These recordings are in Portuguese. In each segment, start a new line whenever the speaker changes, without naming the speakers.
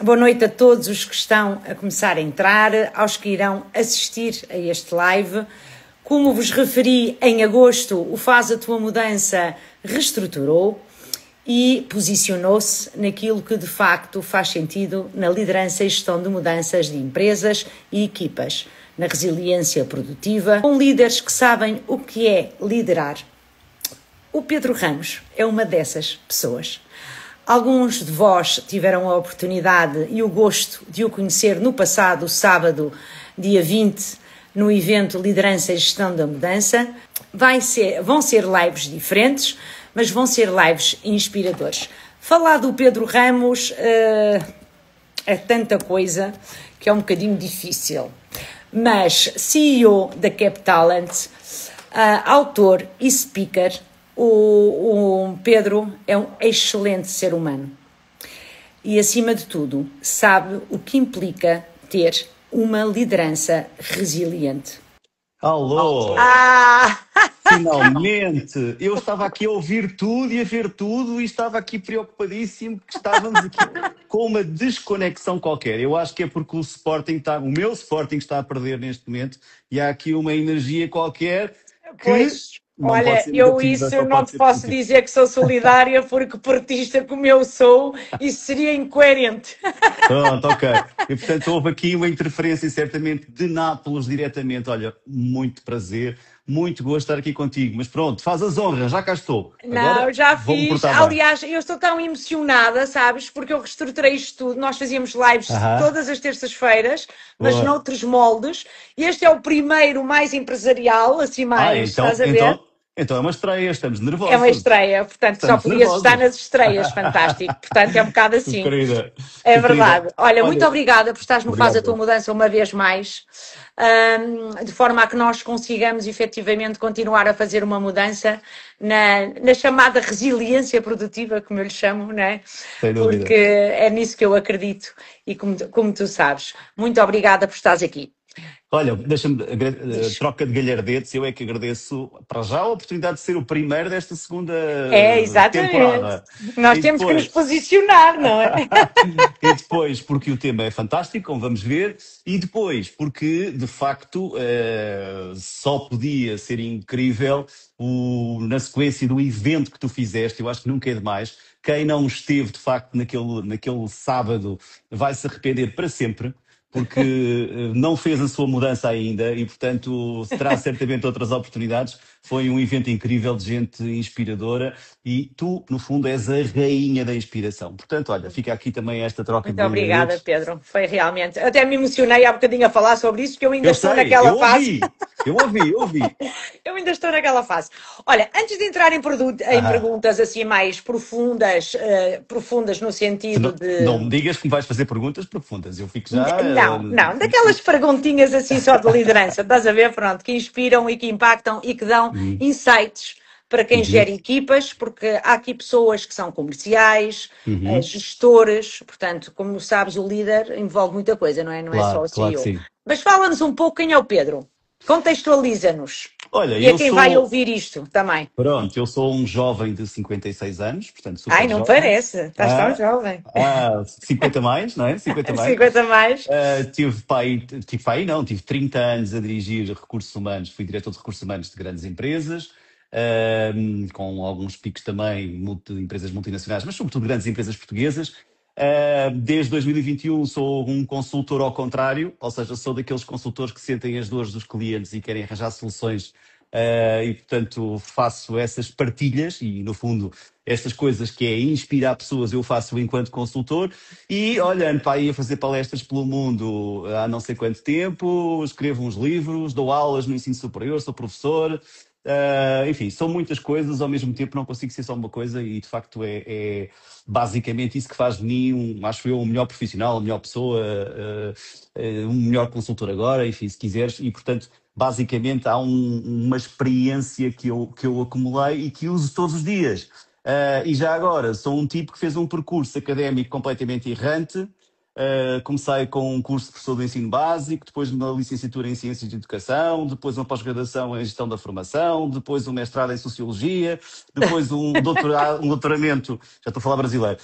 Boa noite a todos os que estão a começar a entrar, aos que irão assistir a este live. Como vos referi, em agosto, o Faz a Tua Mudança reestruturou e posicionou-se naquilo que de facto faz sentido na liderança e gestão de mudanças de empresas e equipas, na resiliência produtiva, com líderes que sabem o que é liderar. O Pedro Ramos é uma dessas pessoas. Alguns de vós tiveram a oportunidade e o gosto de o conhecer no passado sábado, dia 20, no evento Liderança e Gestão da Mudança. Vão ser lives diferentes, mas vão ser lives inspiradores. Falar do Pedro Ramos é tanta coisa que é um bocadinho difícil. Mas CEO da Cap Talent, autor e speaker, o Pedro é um excelente ser humano e, acima de tudo, sabe o que implica ter uma liderança resiliente.
Alô! Finalmente! Eu estava aqui a ouvir tudo e a ver tudo e estava aqui preocupadíssimo que estávamos aqui com uma desconexão qualquer. Eu acho que é porque o meu Sporting está a perder neste momento e há aqui uma energia qualquer que...
Pois. Olha, eu isso não te posso dizer que sou solidária porque portista como eu sou, isso seria incoerente.
Pronto, ok. E portanto houve aqui uma interferência certamente de Nápoles diretamente. Olha, muito prazer, muito gosto de estar aqui contigo. Mas pronto, faz as honras, já cá estou.
Agora, não, já fiz. Aliás, eu estou tão emocionada, sabes, porque eu reestruturei isto tudo. Nós fazíamos lives todas as terças-feiras, mas noutros moldes. E este é o primeiro mais empresarial, assim mais, estás a ver?
Então é uma estreia, estamos nervosos.
É uma estreia, portanto só podias estar nas estreias, fantástico. Portanto é um bocado assim.
Querida,
é verdade. Querida. Olha, muito obrigada por estares no Faz a Tua Mudança uma vez mais, de forma a que nós consigamos efetivamente continuar a fazer uma mudança na chamada resiliência produtiva, como eu lhe chamo, não é?
Sem dúvida.
Porque é nisso que eu acredito e como tu sabes. Muito obrigada por estares aqui.
Olha, deixa-me, troca de galhardetes, eu é que agradeço para já a oportunidade de ser o primeiro desta segunda temporada.
Nós temos que nos posicionar, não é?
E depois, porque o tema é fantástico, como vamos ver, e depois, porque, de facto, só podia ser incrível na sequência do evento que tu fizeste, eu acho que nunca é demais. Quem não esteve, de facto, naquele sábado vai se arrepender para sempre, porque não fez a sua mudança ainda e, portanto, terá certamente outras oportunidades. Foi um evento incrível de gente inspiradora e tu, no fundo, és a rainha da inspiração. Portanto, olha, fica aqui também esta troca de
Muito obrigada, Pedro. Foi realmente... Até me emocionei há bocadinho a falar sobre isso, que eu ainda estou naquela fase.
Eu ouvi.
Eu ainda estou naquela fase. Olha, antes de entrar em perguntas assim mais profundas no sentido de...
Não me digas que me vais fazer perguntas profundas, eu fico já...
Não, daquelas perguntinhas assim só de liderança, estás a ver, pronto, que inspiram e que impactam e que dão insights para quem gera equipas, porque há aqui pessoas que são comerciais, gestores, portanto, como sabes, o líder envolve muita coisa, não é? Não é só o CEO.
Claro.
Mas fala-nos um pouco quem é o Pedro. Contextualiza-nos.
Olha,
e a quem vai ouvir isto também.
Pronto, eu sou um jovem de 56 anos, portanto super
não
jovem.
parece, estás tão jovem.
50 mais, não é? 50 mais.
50 mais.
Tive 30 anos a dirigir recursos humanos, fui diretor de recursos humanos de grandes empresas, com alguns picos também de empresas multinacionais, mas sobretudo grandes empresas portuguesas. Desde 2021 sou um consultor ao contrário, ou seja, sou daqueles consultores que sentem as dores dos clientes e querem arranjar soluções e, portanto, faço essas partilhas e, no fundo, estas coisas que é inspirar pessoas eu faço enquanto consultor e, olhando para aí a fazer palestras pelo mundo há não sei quanto tempo, escrevo uns livros, dou aulas no ensino superior, sou professor. Enfim, são muitas coisas, ao mesmo tempo não consigo ser só uma coisa e de facto é basicamente isso que faz de mim, acho eu, um melhor profissional, uma melhor pessoa, um melhor consultor agora, enfim, se quiseres, e portanto basicamente há uma experiência que eu acumulei e que uso todos os dias. E já agora, sou um tipo que fez um percurso académico completamente errante, comecei com um curso de professor do ensino básico, depois uma licenciatura em Ciências de Educação, depois uma pós-graduação em Gestão da Formação, depois um mestrado em Sociologia, depois um doutoramento, já estou a falar brasileiro,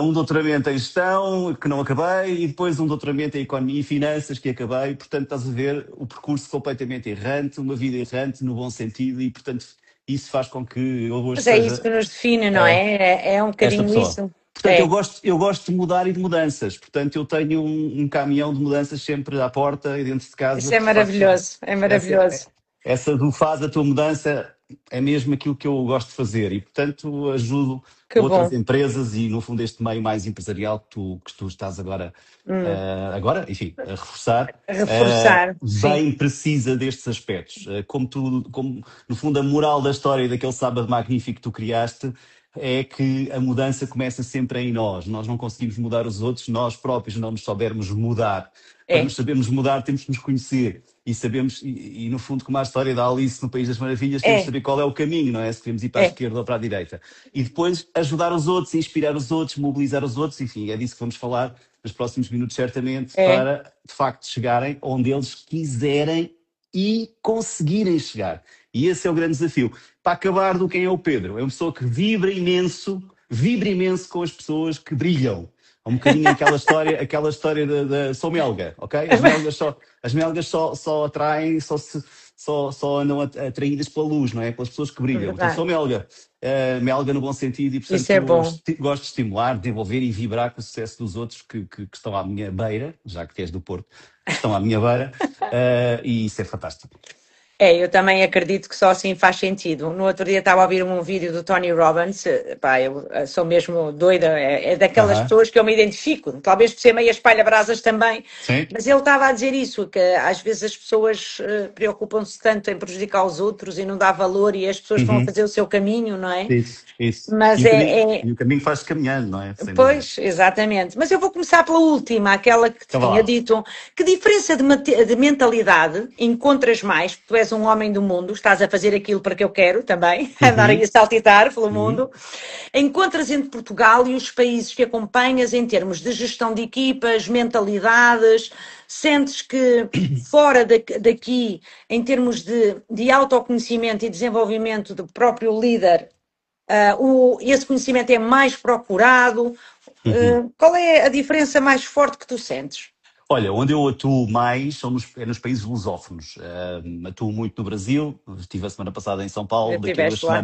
um doutoramento em Gestão, que não acabei, e depois um doutoramento em Economia e Finanças, que acabei. Portanto, estás a ver o percurso completamente errante, uma vida errante no bom sentido, e, portanto, isso faz com que eu hoje
Mas é isso
seja
que nos define, não é? É um
esta
bocadinho
pessoa.
isso.
Portanto,
É,
eu gosto de mudar e de mudanças. Portanto, eu tenho um caminhão de mudanças sempre à porta e dentro de casa,
isso é
porque de facto
maravilhoso, é
essa,
maravilhoso.
essa do faz a tua mudança é mesmo aquilo que eu gosto de fazer e, portanto, ajudo
Que
outras
bom.
empresas e, no fundo, este meio mais empresarial que tu estás agora,
Hum,
enfim, a reforçar,
reforçar, sim.
bem precisa destes aspectos. Como, no fundo, a moral da história daquele sábado magnífico que tu criaste é que a mudança começa sempre em nós. Nós não conseguimos mudar os outros, nós próprios não nos soubermos mudar. Para
É,
nos sabermos mudar, temos que nos conhecer e sabemos, no fundo, como a história da Alice no País das Maravilhas, temos que
é,
saber qual é o caminho, não é? Se queremos ir para a
é,
esquerda ou para a direita. E depois ajudar os outros, inspirar os outros, mobilizar os outros, enfim, é disso que vamos falar nos próximos minutos, certamente,
é.
para de facto chegarem onde eles quiserem e conseguirem chegar. E esse é o grande desafio. Para acabar do quem é o Pedro, é uma pessoa que vibra imenso com as pessoas que brilham. É um bocadinho aquela história da sou melga, ok? As melgas só atraem, só andam atraídas pela luz, não é? Pelas pessoas que
É
brilham. Então
verdade.
sou melga, melga no bom sentido e,
Isso é
portanto,
bom.
gosto de estimular, desenvolver e vibrar com o sucesso dos outros que estão à minha beira, já que és do Porto, que estão à minha beira, e isso é fantástico.
É, eu também acredito que só assim faz sentido. No outro dia estava a ouvir um vídeo do Tony Robbins, pá, eu sou mesmo doida, é daquelas
Aham.
pessoas que eu me identifico, talvez por ser meio espalha-brasas também,
Sim.
mas ele estava a dizer isso, que às vezes as pessoas preocupam-se tanto em prejudicar os outros e não dá valor e as pessoas estão a
Uhum.
fazer o seu caminho, não é?
Isso, isso.
Mas
E o caminho,
é,
e o caminho faz-se caminhando, não é? Sem dúvida.
Pois, exatamente. Mas eu vou começar pela última, aquela que te
Então vá
tinha
lá.
dito. Que diferença de mentalidade encontras mais? Tu és um homem do mundo, estás a fazer aquilo para que eu quero também, andar aí
Uhum,
a saltitar pelo
uhum.
mundo. Encontras entre Portugal e os países que acompanhas em termos de gestão de equipas, mentalidades? Sentes que fora daqui, em termos de autoconhecimento e desenvolvimento do próprio líder, esse conhecimento é mais procurado?
Uhum.
Qual é a diferença mais forte que tu sentes?
Olha, onde eu atuo mais é nos países lusófonos. Atuo muito no Brasil, estive a semana passada em São
Já
Paulo,
estiveste lá?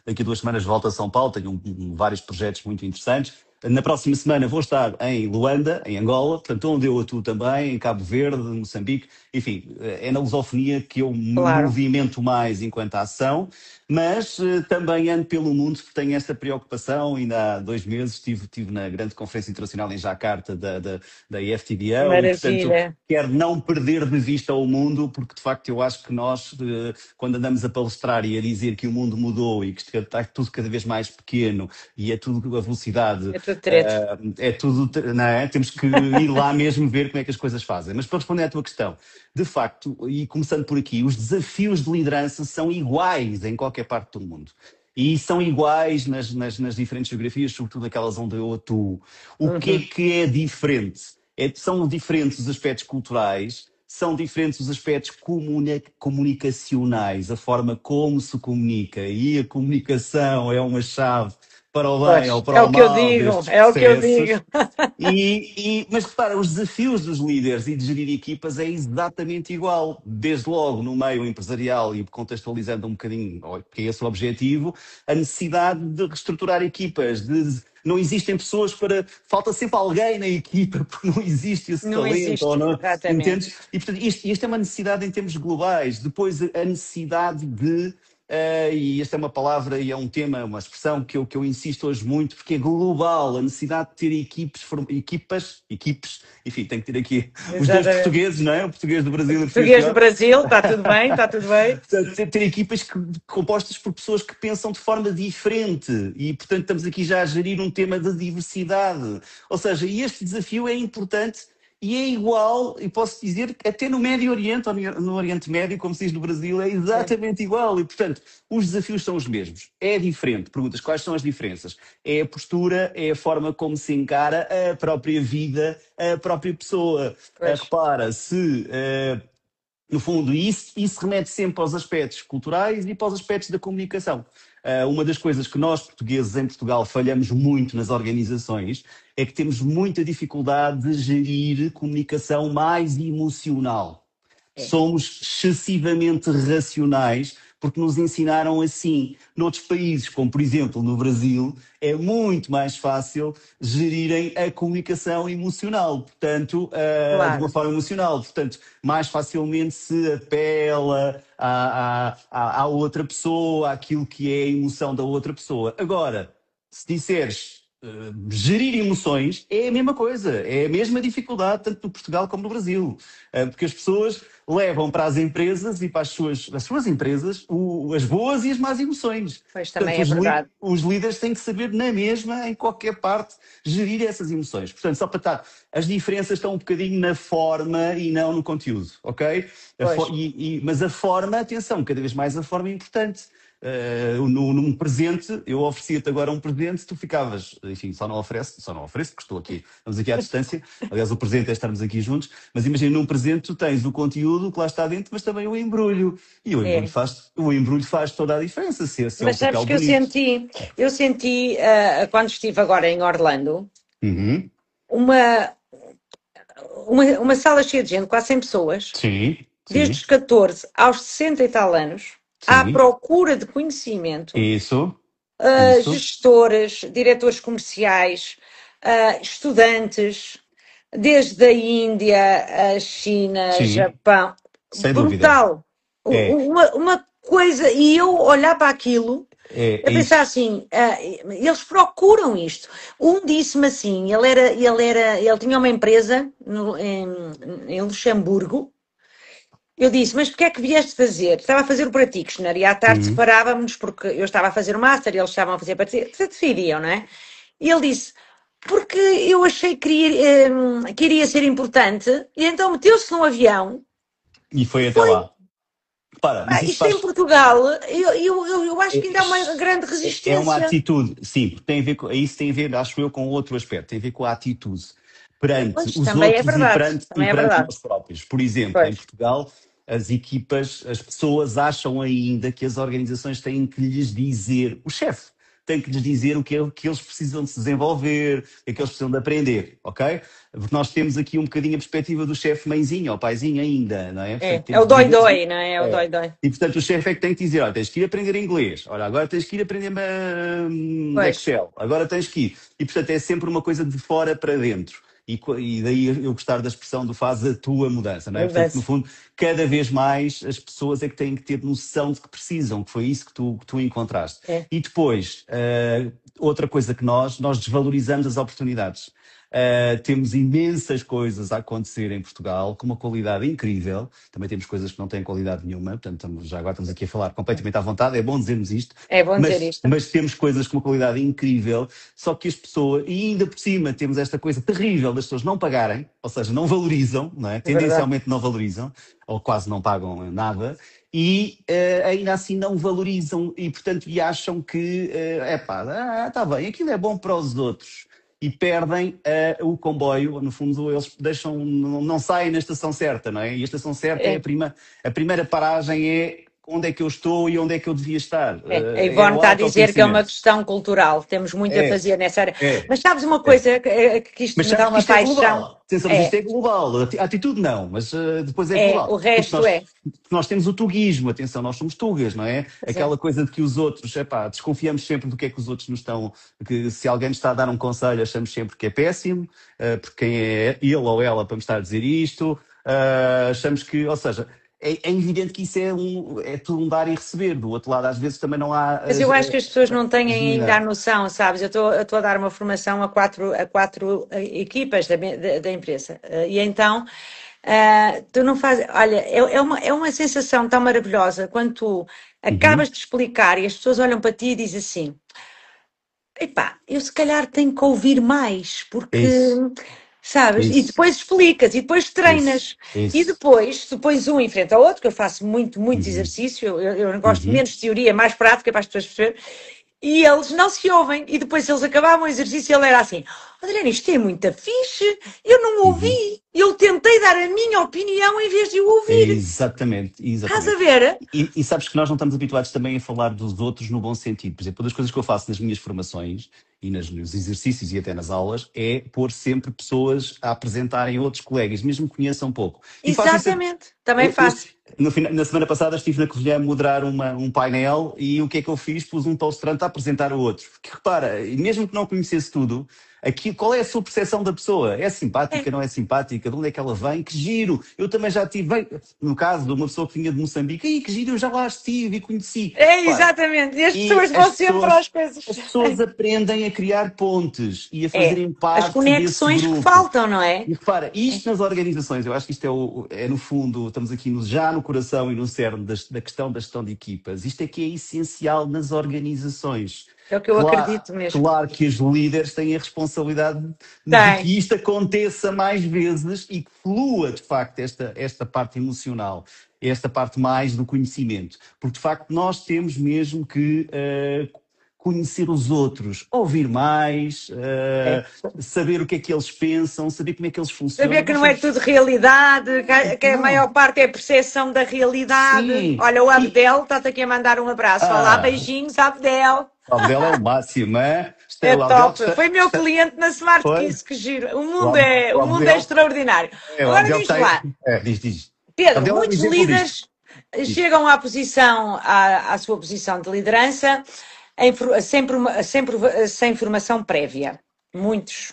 daqui a 2 semanas volto a São Paulo, tenho vários projetos muito interessantes. Na próxima semana vou estar em Luanda, em Angola, portanto, onde eu atuo também, em Cabo Verde, Moçambique, enfim, é na lusofonia que eu me
Claro.
movimento mais enquanto ação, mas também ando pelo mundo porque tenho esta preocupação. Ainda há 2 meses estive na grande conferência internacional em Jacarta da IFTDO e, portanto,
Maravilha.
quero não perder de vista o mundo, porque de facto eu acho que nós, quando andamos a palestrar e a dizer que o mundo mudou e que está tudo cada vez mais pequeno e é tudo a velocidade,
É tudo treto.
é tudo, não é? Temos que ir lá mesmo ver como é que as coisas fazem. Mas para responder à tua questão, de facto, e começando por aqui, os desafios de liderança são iguais em qualquer parte do mundo. E são iguais nas diferentes geografias, sobretudo aquelas onde eu atuo. O
Uhum.
que é diferente? São diferentes os aspectos culturais, são diferentes os aspectos comunicacionais, a forma como se comunica. E a comunicação é uma chave para o bem ou
Pois,
para
é
o
o que eu
mal
digo,
destes
é o que eu digo.
processos. Mas repara, os desafios dos líderes e de gerir equipas é exatamente igual. Desde logo no meio empresarial e contextualizando um bocadinho, que é esse o objetivo, a necessidade de reestruturar equipas, não existem pessoas para. Falta sempre alguém na equipa porque não existe esse
Não
talento, ou
existe,
não.
exatamente.
Entendes? E portanto, isto é uma necessidade em termos globais. Depois, a necessidade de. E esta é uma palavra e é um tema, uma expressão que eu insisto hoje muito, porque é global, a necessidade de ter equipes, enfim, tem que ter aqui os dois
Exatamente.
portugueses, não é? O português do Brasil e o português de
Português do
Portugal.
Brasil, está tudo bem, está tudo bem.
Portanto, ter equipas compostas por pessoas que pensam de forma diferente e, portanto, estamos aqui já a gerir um tema de diversidade. Ou seja, este desafio é importante E é igual, e posso dizer que até no Médio Oriente, ou no Oriente Médio, como se diz no Brasil, é
Sim,
exatamente igual. E, portanto, os desafios são os mesmos. É diferente. Perguntas quais são as diferenças? É a postura, é a forma como se encara a própria vida, a própria pessoa.
pois.
Repara, se no fundo, isso remete sempre aos aspectos culturais e para os aspectos da comunicação. Uma das coisas que nós, portugueses em Portugal, falhamos muito nas organizações é que temos muita dificuldade de gerir comunicação mais emocional.
É.
Somos excessivamente racionais porque nos ensinaram assim. Noutros países, como por exemplo no Brasil, é muito mais fácil gerirem a comunicação emocional, portanto, de uma
Claro.
forma emocional. Portanto, mais facilmente se apela à outra pessoa, àquilo que é a emoção da outra pessoa. Agora, se disseres gerir emoções, é a mesma coisa, é a mesma dificuldade, tanto no Portugal como no Brasil. Porque as pessoas levam para as empresas e para as suas empresas as boas e as más emoções.
Pois também
Portanto,
é verdade.
os líderes têm que saber, na mesma, em qualquer parte, gerir essas emoções. Portanto, só para estar, as diferenças estão um bocadinho na forma e não no conteúdo, ok?
Pois.
Mas a forma, atenção, cada vez mais a forma é importante. Num presente, eu oferecia-te agora um presente, tu ficavas, enfim, só não ofereço, porque estou aqui, estamos aqui à distância. Aliás, o presente é estarmos aqui juntos, mas imagina, num presente tu tens o conteúdo que lá está dentro, mas também o embrulho. E
É.
o embrulho faz toda a diferença, se é um
Mas sabes
papel
que
bonito.
eu senti quando estive agora em Orlando,
Uhum.
uma, uma sala cheia de gente, quase 100 pessoas,
Sim,
desde
sim,
os 14 aos 60 e tal anos, à
sim.
procura de conhecimento,
Isso, isso,
gestores, diretores comerciais, estudantes, desde a Índia, a China,
sim,
Japão,
sem dúvida.
brutal.
É,
Uma coisa, e eu olhar para aquilo,
é
eu pensar
isso.
assim, eles procuram isto. Um disse-me assim, ele tinha uma empresa em Luxemburgo. Eu disse, mas porquê é que vieste fazer? Estava a fazer o practitioner e à tarde
Uhum.
separávamos porque eu estava a fazer o master e eles estavam a fazer definiam, não é? E ele disse, porque eu achei que iria ser importante e então meteu-se num avião.
E foi até
Foi,
lá. Repara, mas isso
isto em
faz.
Portugal, eu acho que ainda há uma grande
É uma
resistência.
atitude, sim, porque tem a ver isso tem a ver, acho eu, com outro aspecto, tem a ver com a atitude perante
Pois,
os
também é
outros e
verdade,
perante, e
também é
perante
verdade.
nós próprios. Por exemplo, em
Pois,
Portugal, as equipas, as pessoas acham ainda que as organizações têm que lhes dizer, o chefe tem que lhes dizer o que eles precisam de se desenvolver, o que é que eles precisam de aprender, ok? Porque nós temos aqui um bocadinho a perspectiva do chefe mãezinho, ou paizinho ainda, não é? Portanto,
é o
temos
dói-dói, não é? É o
é.
dói-dói.
E portanto o chefe é que tem que dizer, olha, tens que ir aprender inglês, olha, agora tens que ir aprender
Pois,
Excel, agora tens que ir. E portanto é sempre uma coisa de fora para dentro. E daí eu gostar da expressão do faz a tua mudança, não é? Portanto, no
mudança.
fundo, cada vez mais as pessoas é que têm que ter noção de que precisam, que foi isso que tu encontraste.
É.
E depois, outra coisa que nós desvalorizamos as oportunidades. Temos imensas coisas a acontecer em Portugal com uma qualidade incrível. Também temos coisas que não têm qualidade nenhuma, portanto, já agora estamos aqui a falar completamente à vontade, é bom dizermos isto,
É bom dizer
mas,
isto.
mas temos coisas com uma qualidade incrível, só que as pessoas, e ainda por cima temos esta coisa terrível das pessoas não pagarem, ou seja, não valorizam, não é?
É verdade.
Tendencialmente não valorizam, ou quase não pagam nada, e ainda assim não valorizam e, portanto, e acham que, está bem, aquilo é bom para os outros. E perdem o comboio, no fundo, eles deixam, não saem na estação certa, não é? E a estação certa é
É.
a primeira paragem é onde é que eu estou e onde é que eu devia estar.
A
É
Ivone
o
está a dizer que é uma
autoconhecimento.
questão cultural, temos muito a
É,
fazer nessa área.
é,
Mas sabes uma
é.
coisa que isto
Mas
me dá
sabes que
uma
isto é
paixão?
global. Atenção, mas isto
É,
é global. A atitude não, mas depois é
é,
global.
o
Porque
resto
nós,
é.
nós temos o tuguismo, atenção, nós somos tugas, não é?
Pois é.
Aquela coisa de que os outros, desconfiamos sempre do que é que os outros nos estão, que se alguém nos está a dar um conselho, achamos sempre que é péssimo, porque quem é ele ou ela para me estar a dizer isto, achamos que, ou seja, é evidente que isso é tudo um dar e receber. Do outro lado, às vezes também não há
Mas eu acho que as pessoas não
a
têm ainda a
genuinidade.
noção, sabes? Eu estou a dar uma formação a quatro equipas da empresa. E então, tu não fazes. Olha, é uma sensação tão maravilhosa quando tu
Uhum.
acabas de explicar e as pessoas olham para ti e dizem assim: epá, eu se calhar tenho que ouvir mais,
É
porque
isso.
sabes? E
Isso,
depois explicas, e depois
isso,
treinas. E
isso.
depois, tu pões um em frente ao outro, que eu faço muito
Uhum,
exercício, eu gosto
uhum.
menos de teoria, mais prática para as pessoas perceberem. E eles não se ouvem. E depois eles acabavam o exercício e ele era assim: Adriana, isto é muito fixe, eu não
Uhum.
ouvi. Eu tentei dar a minha opinião em vez de o ouvir.
Exatamente,
Estás a
exatamente.
ver?
E sabes que nós não estamos habituados também a falar dos outros no bom sentido. Por exemplo, uma das coisas que eu faço nas minhas formações e nos exercícios e até nas aulas é pôr sempre pessoas a apresentarem outros colegas, mesmo que conheçam pouco. E faço isso.
Exatamente. Também faço.
Na semana passada estive na Covilhã a moderar um painel e o que é que eu fiz? Pus um palestrante a apresentar o outro. Porque repara, mesmo que não conhecesse tudo, aqui, qual é a sua percepção da pessoa? É
É,
simpática, não é simpática? De onde é que ela vem? Que giro! Eu também já tive, no caso de uma pessoa que vinha de Moçambique, e que giro, eu já lá estive e conheci.
é
Repara,
exatamente. E as
e
pessoas vão sempre às coisas.
as pessoas aprendem a criar pontes e a
É.
fazerem
As
parte desse
conexões que
grupo.
faltam, não é?
E repara, isto nas organizações, eu acho que isto é no fundo, estamos aqui já no coração e no cerne da questão da gestão de equipas. Isto é que é essencial nas organizações.
É o que eu
Claro,
acredito mesmo.
claro que os líderes têm a responsabilidade de
Tem.
que isto aconteça mais vezes e que flua, de facto, esta parte emocional, esta parte mais do conhecimento. Porque, de facto, nós temos mesmo que conhecer os outros, ouvir mais,
É.
saber o que é que eles pensam, saber como é que eles
Saber
funcionam.
que
Nós
não é
somos.
tudo realidade, que a maior
Não.
parte é a percepção da realidade.
Sim.
Olha, o
E.
Abdel está-te aqui a mandar um abraço. Olá,
Ah,
beijinhos, Abdel.
o Abdel é o máximo, é? Isto é
É
o Abdel que
top. Foi meu cliente na Smart
foi.
Kiss, que giro.
O
O mundo é
Abdel,
extraordinário.
o
Agora
Abdel
diz-me lá,
tem. Diz. O
Pedro,
Abdel é um
muitos
exemplo disto.
líderes
Diz.
chegam à sua posição de liderança sem formação prévia. Muitos.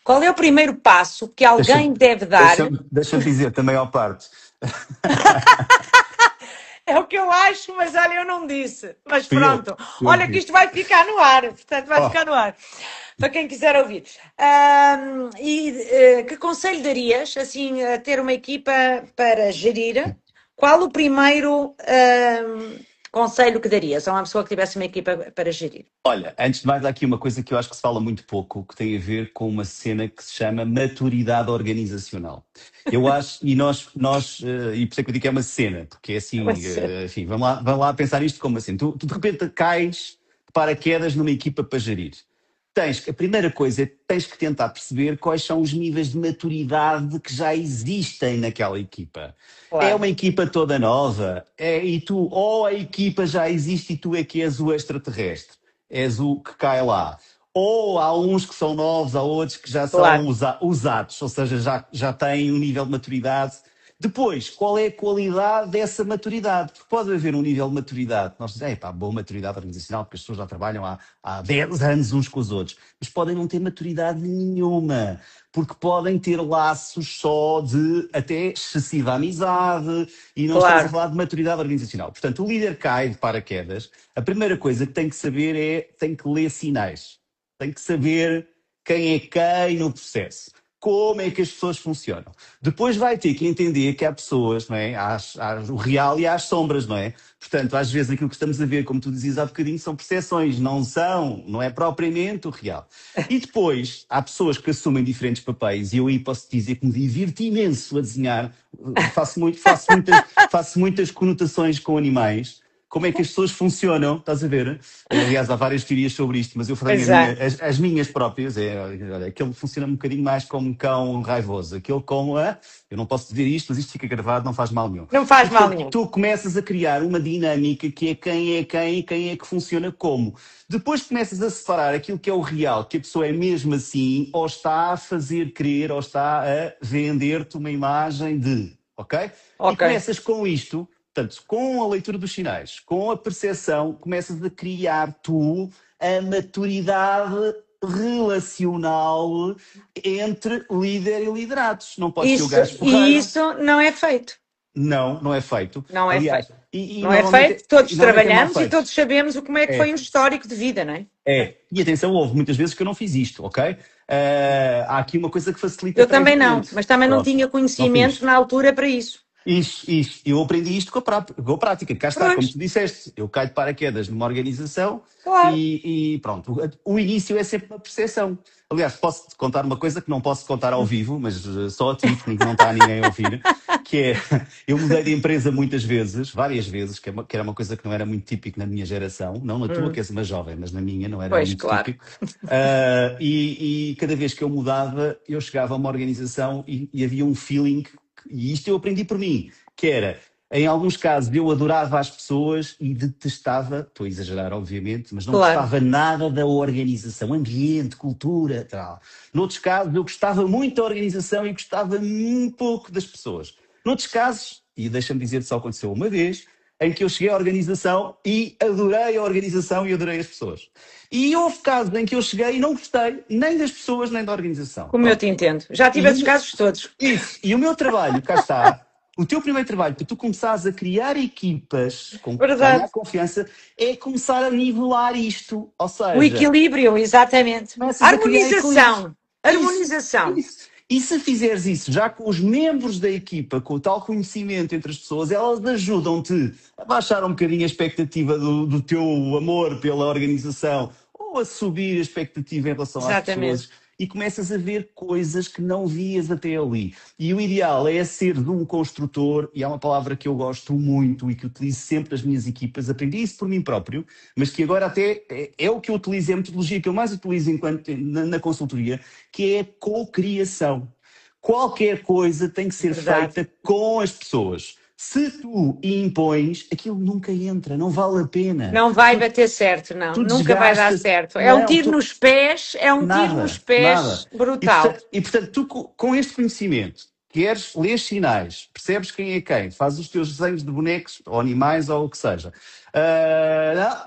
Qual é o primeiro passo que
Deixa-me
alguém deve dar?
deixa dizer também ao parte.
É o que eu acho, mas olha, eu não disse. Mas
Fui eu.
pronto,
Fui eu
olha
que
que
disse.
isto vai ficar no ar, portanto vai
Oh,
ficar no ar, para quem quiser ouvir. Que conselho darias, assim, a ter uma equipa para gerir? Qual o primeiro conselho que darias a uma pessoa que tivesse uma equipa para gerir?
olha, antes de mais, há aqui uma coisa que eu acho que se fala muito pouco, que tem a ver com uma cena que se chama maturidade organizacional. Eu acho, e por isso é que eu digo que é uma cena, porque é assim, enfim, vamos lá pensar isto como assim. Tu de repente cais de paraquedas numa equipa para gerir. A primeira coisa é que tens que tentar perceber quais são os níveis de maturidade que já existem naquela equipa. É
Claro,
uma equipa toda nova, ou a equipa já existe e tu é que és o extraterrestre, és o que cai lá. Ou há uns que são novos, há outros que já são
claro,
usados, ou seja, já têm um nível de maturidade. Depois, qual é a qualidade dessa maturidade? Porque pode haver um nível de maturidade. Nós dizemos, boa maturidade organizacional, porque as pessoas já trabalham há 10 anos uns com os outros. Mas podem não ter maturidade nenhuma, porque podem ter laços só de até excessiva amizade e não estamos a
claro.
falar de maturidade organizacional. Portanto, o líder cai de paraquedas. A primeira coisa que tem que saber tem que ler sinais. Tem que saber quem é quem no processo. Como é que as pessoas funcionam. Depois vai ter que entender que há pessoas, não é? Há o real e há as sombras, não é? Portanto, às vezes aquilo que estamos a ver, como tu dizias há bocadinho, são percepções, não é propriamente o real. E depois, há pessoas que assumem diferentes papéis, e eu aí posso dizer que me divirto imenso a desenhar, faço muitas conotações com animais, como é que as pessoas funcionam, estás a ver? Aliás, há várias teorias sobre isto, mas eu falei
Exato.
as minhas próprias. Olha, aquele funciona um bocadinho mais como um cão raivoso, aquele com a. Eu não posso dizer isto, mas isto fica gravado, não faz mal nenhum.
Não faz
E
mal
portanto,
nenhum.
tu começas a criar uma dinâmica que é quem é quem e quem é que funciona como. Depois começas a separar aquilo que é o real, que a pessoa é mesmo assim, ou está a fazer crer, ou está a vender-te uma imagem de. Ok? E
Ok.
começas com isto. Portanto, com a leitura dos sinais, com a percepção, começas a criar tu a maturidade relacional entre líder e liderados. Não pode ser o gajo
E
porreiro.
isso não é feito.
Não é feito.
Não é
Aliás,
feito.
e
Não é feito, todos
normalmente é mal
trabalhamos e
feito.
todos sabemos como é que foi um
É,
histórico de vida, não é?
E atenção, houve muitas vezes que eu não fiz isto, ok? Há aqui uma coisa que facilita
Eu também não,
previamente.
mas também não
Pronto,
tinha
não
conhecimento
fiz.
na altura para isso.
Isso. Eu aprendi isto com a prática. Cá está, como
Pois,
tu disseste, eu caio de paraquedas numa organização
claro.
e pronto. O início é sempre uma percepção. Aliás, posso-te contar uma coisa que não posso contar ao vivo, mas só a ti, porque não está ninguém a ouvir, que é, eu mudei de empresa muitas vezes, várias vezes, que era uma coisa que não era muito típico na minha geração, não na tua, que és uma jovem, mas na minha não era
Pois,
muito
claro.
típico. E cada vez que eu mudava, eu chegava a uma organização e havia um feeling, e isto eu aprendi por mim, que era, em alguns casos, eu adorava as pessoas e detestava, estou a exagerar, obviamente, mas não
Claro.
gostava nada da organização, ambiente, cultura, tal. Noutros casos, eu gostava muito da organização e gostava um pouco das pessoas. Noutros casos, e deixa-me dizer que só aconteceu uma vez, em que eu cheguei à organização e adorei a organização e adorei as pessoas. E houve casos em que eu cheguei e não gostei nem das pessoas nem da organização.
Como eu
Pronto.
te entendo. Já tive esses
E
casos todos.
isso. E o meu trabalho, cá está, o teu primeiro trabalho, para tu começares a criar equipas, com ganhar
Verdade.
confiança, é começar a nivelar isto. Ou
O
seja,
equilíbrio, exatamente.
começas a criar equilíbrios.
Harmonização.
Isso,
Harmonização.
isso. E se fizeres isso já com os membros da equipa, com o tal conhecimento entre as pessoas, elas ajudam-te a baixar um bocadinho a expectativa do teu amor pela organização ou a subir a expectativa em relação às
Exatamente.
pessoas e começas a ver coisas que não vias até ali. E o ideal é ser de um construtor, e há uma palavra que eu gosto muito e que utilizo sempre nas minhas equipas, aprendi isso por mim próprio, mas que agora até é o que eu utilizo, é a metodologia que eu mais utilizo na consultoria, que é a co-criação. Qualquer coisa tem que ser
Verdade.
feita com as pessoas. Se tu impões, aquilo nunca entra, não vale a pena.
Não vai bater certo, não.
Tu
Nunca vai dar
desgastas.
certo. É um
Não,
tiro nos pés, é um tiro nos
nada,
pés
nada.
brutal.
E, portanto, tu com este conhecimento, queres, lês sinais, percebes quem é quem, fazes os teus desenhos de bonecos, ou animais, ou o que seja.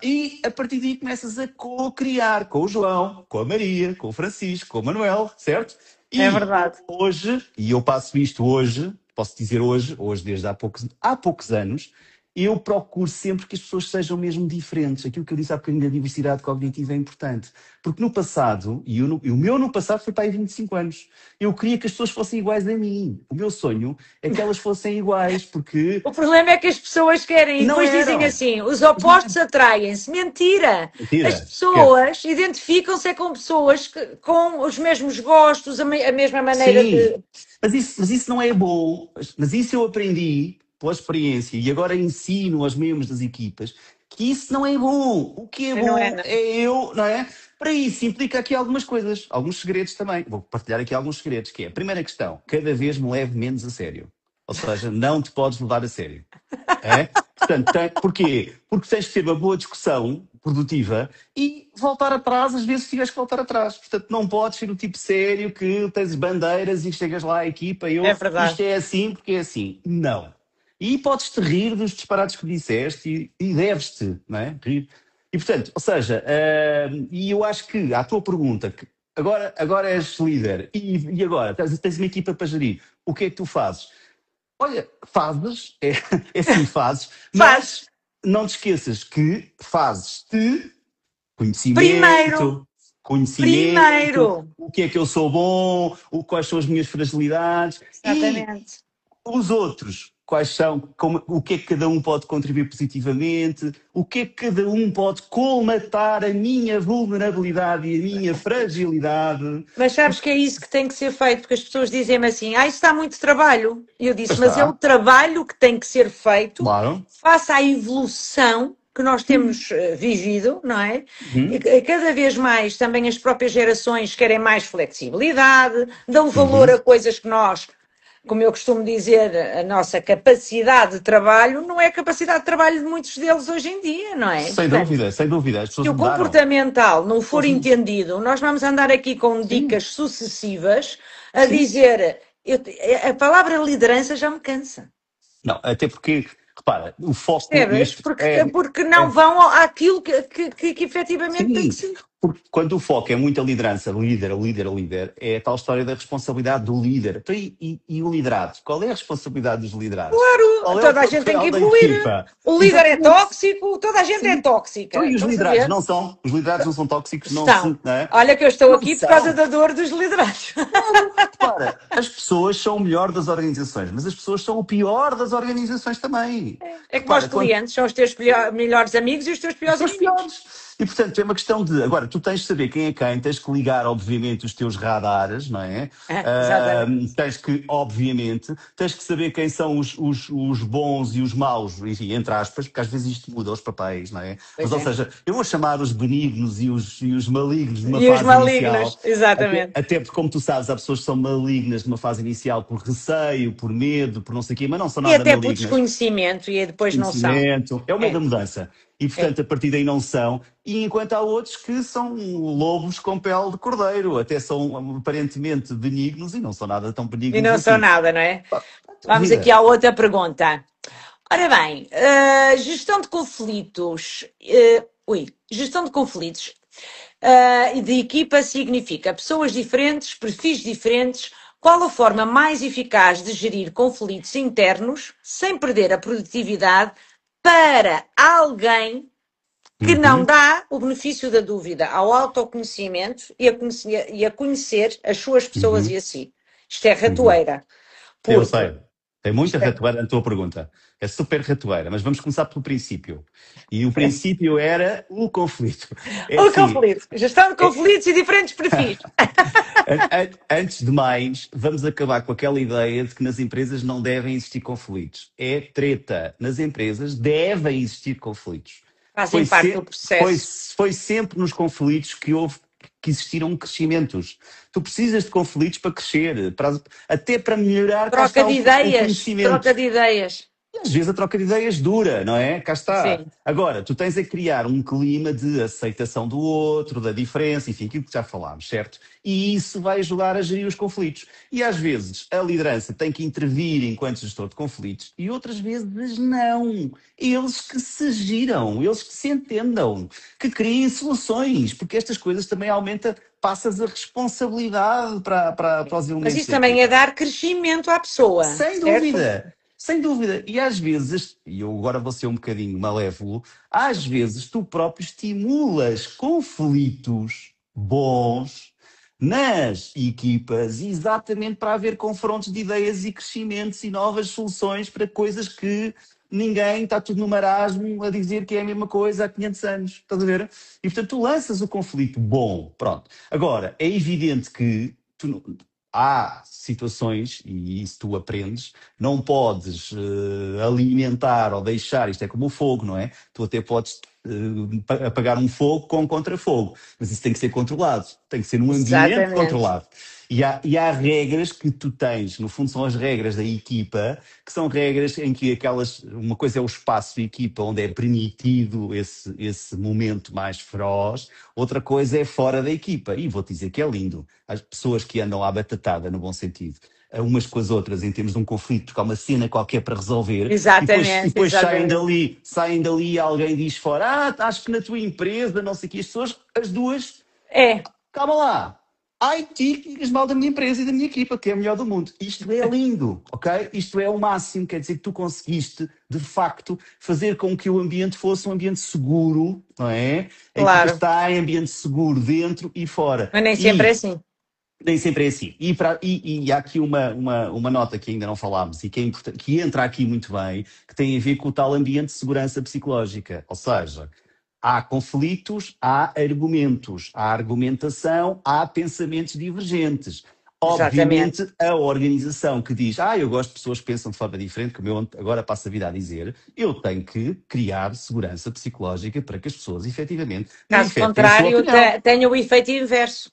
E a partir daí começas a co-criar com o João, com a Maria, com o Francisco, com o Manuel, certo?
É
E
verdade.
hoje, e eu passo isto hoje, posso dizer hoje desde há poucos anos, eu procuro sempre que as pessoas sejam mesmo diferentes. Aquilo que eu disse há bocadinho da diversidade cognitiva é importante. Porque no passado, e o meu no passado foi para aí 25 anos, eu queria que as pessoas fossem iguais a mim. O meu sonho é que elas fossem iguais, porque
O problema é que as pessoas querem e
não
depois dizem
eram.
assim: os opostos atraem-se. Mentira! As
Mentira, esquece.
pessoas identificam-se é com pessoas com os mesmos gostos, a mesma maneira
Sim,
de.
mas isso não é bom. Mas isso eu aprendi pela experiência e agora ensino aos membros das equipas que isso não é bom. O que é
Não é,
bom
não.
é eu, não é? Para isso implica aqui algumas coisas, alguns segredos também. Vou partilhar aqui alguns segredos, que é a primeira questão, cada vez me leve menos a sério. Ou seja, não te podes levar a sério. É? Portanto, porquê? Porque tens de ter uma boa discussão produtiva e voltar atrás, às vezes tiveres que voltar atrás. Portanto, não podes ser o tipo sério que tens bandeiras e chegas lá à equipa e
É
isto
verdade.
é assim porque é assim. Não. E podes-te rir dos disparates que disseste e deves-te, não é? Rir. E portanto, ou seja, e eu acho que à tua pergunta, que agora és líder e agora tens uma equipa para gerir, o que é que tu fazes? Olha, fazes, é sim, fazes,
Fazes.
mas não te esqueças que fazes de
Primeiro,
conhecimento, conhecimento,
primeiro.
o que é que eu sou bom, quais são as minhas fragilidades e
Exatamente.
os outros, quais são, o que é que cada um pode contribuir positivamente, o que é que cada um pode colmatar a minha vulnerabilidade e a minha fragilidade.
Mas sabes que é isso que tem que ser feito, porque as pessoas dizem-me assim: ah, isso dá muito trabalho. E eu disse:
Pois
mas é o
está,
trabalho que tem que ser feito
claro.
face à evolução que nós temos vivido, não é? E
Uhum,
cada vez mais também as próprias gerações querem mais flexibilidade, dão valor
uhum.
a coisas que nós, como eu costumo dizer, a nossa capacidade de trabalho não é a capacidade de trabalho de muitos deles hoje em dia, não é?
Sem
Portanto,
dúvida, sem dúvida. As pessoas
se o
mudaram.
comportamental não for
Eles mu-
entendido, nós vamos andar aqui com
Sim,
dicas sucessivas a
sim.
dizer a palavra liderança já me cansa.
Não, até porque, repara, o foco
Percebes?
neste
Porque,
é,
porque não vão àquilo que efetivamente tem que
sim,
ser.
Porque quando o foco é muita liderança, líder, líder, líder, é a tal história da responsabilidade do líder. Então, e o liderado? Qual é a responsabilidade dos liderados?
Claro,
Qual é o
toda a gente tem que
papel da
evoluir.
equipa?
O líder é
Exatamente.
tóxico, toda a gente é
Sim. Então,
tóxica.
e os
Estás a
liderados
ver?
não são? Os liderados não são tóxicos, não se,
São.
não é?
Olha que eu estou
Não
aqui por causa
são.
da dor dos liderados.
Repara, as pessoas são o melhor das organizações, mas as pessoas são o pior das organizações também.
É como os
Repara, quando
clientes, são os teus melhores amigos e os teus
os
piores
teus
inimigos.
piores. E, portanto, é uma questão de. Agora, tu tens de saber quem é quem, tens que ligar, obviamente, os teus radares, não é?
Exatamente.
Tens que, obviamente, tens que saber quem são os bons e os maus, enfim, entre aspas, porque às vezes isto muda os papéis, não é? Mas,
Pois
ou
é.
seja, eu vou chamar os benignos e os malignos numa
E os
fase
malignos,
inicial,
exatamente.
até porque, como tu sabes, há pessoas que são malignas numa fase inicial por receio, por medo, por não sei o quê, mas não são
E
nada
até por
malignas.
desconhecimento, e depois não são.
Conhecimento, é o meio
É,
da mudança. E,
é.
portanto, a partir daí não são. E enquanto há outros que são lobos com pele de cordeiro, até são aparentemente benignos e não são nada tão
E
benignos
não são
assim.
nada, não é?
Pá,
Vamos aqui
vida.
à outra pergunta. Ora bem, gestão de conflitos. Gestão de conflitos e de equipa significa pessoas diferentes, perfis diferentes. Qual a forma mais eficaz de gerir conflitos internos sem perder a produtividade para alguém que não
Uhum,
dá o benefício da dúvida ao autoconhecimento e a conhecer as suas pessoas
uhum,
e a si? Isto é
uhum.
ratoeira,
Eu
porque
sei. Tem muita
isto é,
ratoeira na tua pergunta. É super ratoeira, mas vamos começar pelo princípio. E o princípio era o conflito. É
o
assim,
conflito, gestão de
é,
conflitos e diferentes perfis.
Antes de mais, vamos acabar com aquela ideia de que nas empresas não devem existir conflitos. É treta. Nas empresas devem existir conflitos.
Fazem
Foi,
parte do
se- foi,
processo.
foi sempre nos conflitos que existiram crescimentos. Tu precisas de conflitos para crescer, até para melhorar, cá
Troca
está
de
o
ideias,
conhecimento.
troca de ideias.
E às vezes a troca de ideias dura, não é? Cá está.
Sim,
Agora, tu tens a criar um clima de aceitação do outro, da diferença, enfim, aquilo que já falámos, certo? E isso vai ajudar a gerir os conflitos. E às vezes a liderança tem que intervir enquanto gestor de conflitos e outras vezes não. Eles que se giram, eles que se entendam, que criem soluções, porque estas coisas também aumentam, passas a responsabilidade para os
mas
elementos
isso
da
também é
equipa.
dar crescimento à pessoa,
Sem
certo?
dúvida, sem dúvida. E às vezes, e eu agora vou ser um bocadinho malévolo, às vezes tu próprio estimulas conflitos bons nas equipas, exatamente para haver confrontos de ideias e crescimentos e novas soluções para coisas que ninguém está tudo no marasmo a dizer que é a mesma coisa há 500 anos. Estás a ver? E portanto tu lanças o conflito bom, pronto. Agora, é evidente que há situações, e isso tu aprendes, não podes alimentar ou deixar, isto é como o fogo, não é? Tu até podes apagar um fogo com contrafogo, mas isso tem que ser controlado, tem que ser num ambiente
Exatamente.
controlado. E há regras que tu tens, no fundo são as regras da equipa, que são regras em que uma coisa é o espaço de equipa onde é permitido esse momento mais feroz, outra coisa é fora da equipa. E vou-te dizer que é lindo. As pessoas que andam à batatada, no bom sentido, umas com as outras, em termos de um conflito, que há uma cena qualquer para resolver, e depois, e
Exatamente,
depois
exatamente.
saem dali e alguém diz fora, acho que na tua empresa, não sei o que, as pessoas, as duas,
É,
calma lá. Ai, ti que digas mal da minha empresa e da minha equipa, que é a melhor do mundo. Isto é lindo, ok? Isto é o máximo, quer dizer que tu conseguiste, de facto, fazer com que o ambiente fosse um ambiente seguro, não é? Em que
claro.
está em ambiente seguro dentro e fora.
Mas nem sempre é
E
assim.
nem sempre é assim. E há aqui uma nota que ainda não falámos e que é importante, que entra aqui muito bem, que tem a ver com o tal ambiente de segurança psicológica. Ou seja, há conflitos, há argumentos, há argumentação, há pensamentos divergentes.
Exatamente.
Obviamente, a organização que diz, eu gosto de pessoas que pensam de forma diferente, como eu agora passo a vida a dizer, eu tenho que criar segurança psicológica para que as pessoas efetivamente
Caso
manifestem a sua
contrário,
opinião.
tenha o efeito inverso.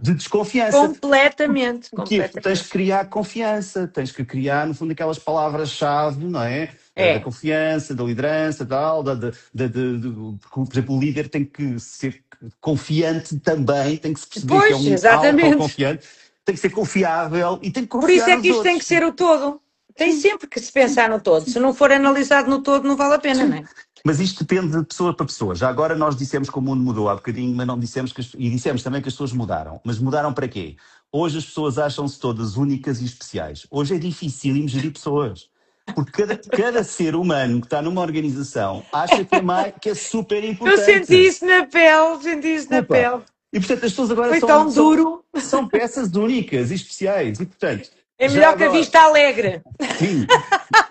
De desconfiança.
Completamente,
Porquê? Porque tens que
completamente.
criar confiança, tens que criar, no fundo, aquelas palavras-chave, não é? Da
É.
confiança, da liderança, tal, porque, por exemplo, o líder tem que ser confiante também, tem que se perceber que é
Pois,
um
exatamente.
autoconfiante, tem que ser confiável e tem que
Por isso
confiar
é que
nos
isto tem que
outros.
ser o todo. Tem
Sim,
sempre que se pensar no todo. Se não for analisado no todo, não vale a pena, não
sim.
é?
Mas isto depende de pessoa para pessoa. Já agora nós dissemos que o mundo mudou há bocadinho, mas não dissemos e dissemos também que as pessoas mudaram. Mas mudaram para quê? Hoje as pessoas acham-se todas únicas e especiais. Hoje é difícil gerir pessoas. Porque cada ser humano que está numa organização acha que é super
Eu
importante.
senti isso na pele, senti isso na
Desculpa.
pele.
E portanto as pessoas agora
Foi tão duro.
são peças únicas e especiais. E portanto,
É
já
melhor que a
agora,
vista alegre.
sim,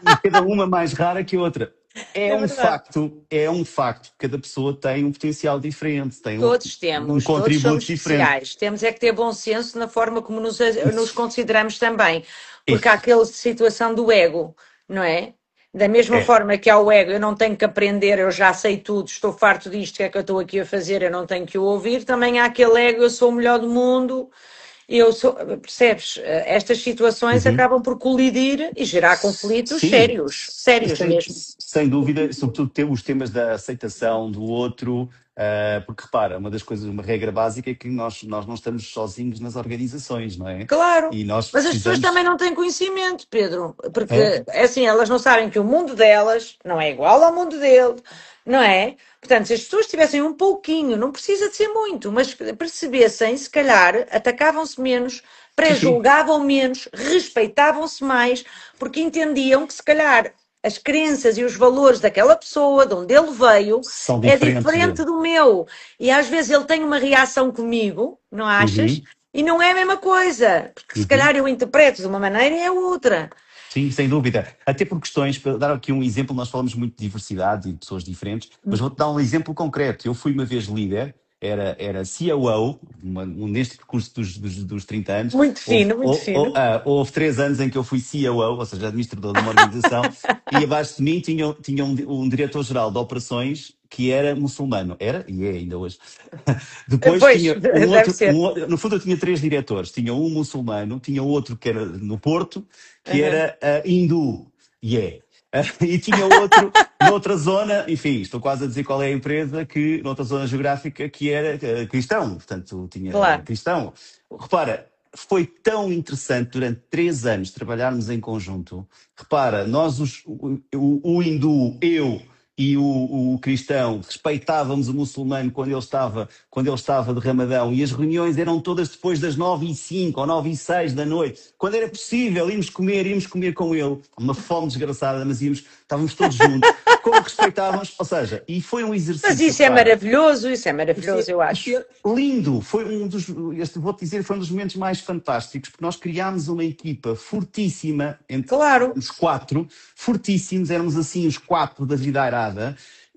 e cada uma mais rara que a outra.
É verdade.
É um facto. Cada pessoa tem um potencial diferente, tem
Todos
um
temos, todos
contributo
somos
diferente.
especiais. Temos é que ter bom senso na forma como nos consideramos também. Porque há
Isso.
aquela situação do ego, não é? Da mesma
É.
forma que há o ego, eu não tenho que aprender, eu já sei tudo, estou farto disto, o que é que eu estou aqui a fazer, eu não tenho que o ouvir. Também há aquele ego, eu sou o melhor do mundo, eu sou, percebes? Estas situações
Uhum.
acabam por colidir e gerar conflitos
Sim,
sérios, sérios
sem,
mesmo.
sem dúvida, sobretudo os temas da aceitação do outro, porque repara, uma das coisas, uma regra básica é que nós não estamos sozinhos nas organizações, não é?
Claro,
E nós
mas as pessoas também
precisamos.
não têm conhecimento, Pedro,
É,
porque é assim, elas não sabem que o mundo delas não é igual ao mundo dele, não é? Portanto, se as pessoas tivessem um pouquinho, não precisa de ser muito, mas percebessem, se calhar, atacavam-se menos,
sim, sim,
pré-julgavam menos, respeitavam-se mais, porque entendiam que se calhar as crenças e os valores daquela pessoa, de onde ele veio,
são
é
diferentes
diferente
dele.
do meu. E às vezes ele tem uma reação comigo, não achas?
Uhum,
E não é a mesma coisa, porque se
uhum.
calhar eu interpreto de uma maneira e é outra.
Sim, sem dúvida. Até por questões, para dar aqui um exemplo, nós falamos muito de diversidade e de pessoas diferentes, mas vou-te dar um exemplo concreto. Eu fui uma vez líder, era COO, neste percurso dos 30 anos,
Muito fino, muito fino.
houve 3 anos em que eu fui COO, ou seja, administrador de uma organização, e abaixo de mim tinha um diretor-geral de operações que era muçulmano. Era, e é ainda hoje. Depois
Pois,
tinha
deve ser.
no fundo eu tinha 3 diretores. Tinha um muçulmano, tinha outro que era no Porto, que
Uhum.
era hindu, e é. E tinha outro, noutra zona, enfim, estou quase a dizer qual é a empresa, que noutra zona geográfica que era cristão, portanto tinha
Claro.
cristão. Repara, foi tão interessante durante 3 anos trabalharmos em conjunto. Repara, o hindu, eu e o cristão respeitávamos o muçulmano quando ele estava de Ramadão, e as reuniões eram todas depois das 9h05 ou 9h06 da noite. Quando era possível, íamos comer com ele. Uma fome desgraçada, mas estávamos todos juntos, como respeitávamos, ou seja, e foi um
Mas
exercício, repara.
isso é maravilhoso, eu
Isso
acho.
é lindo, vou-te dizer, foi um dos momentos mais fantásticos, porque nós criámos uma equipa fortíssima,
Claro.
os quatro, fortíssimos, éramos assim os quatro da vida arada,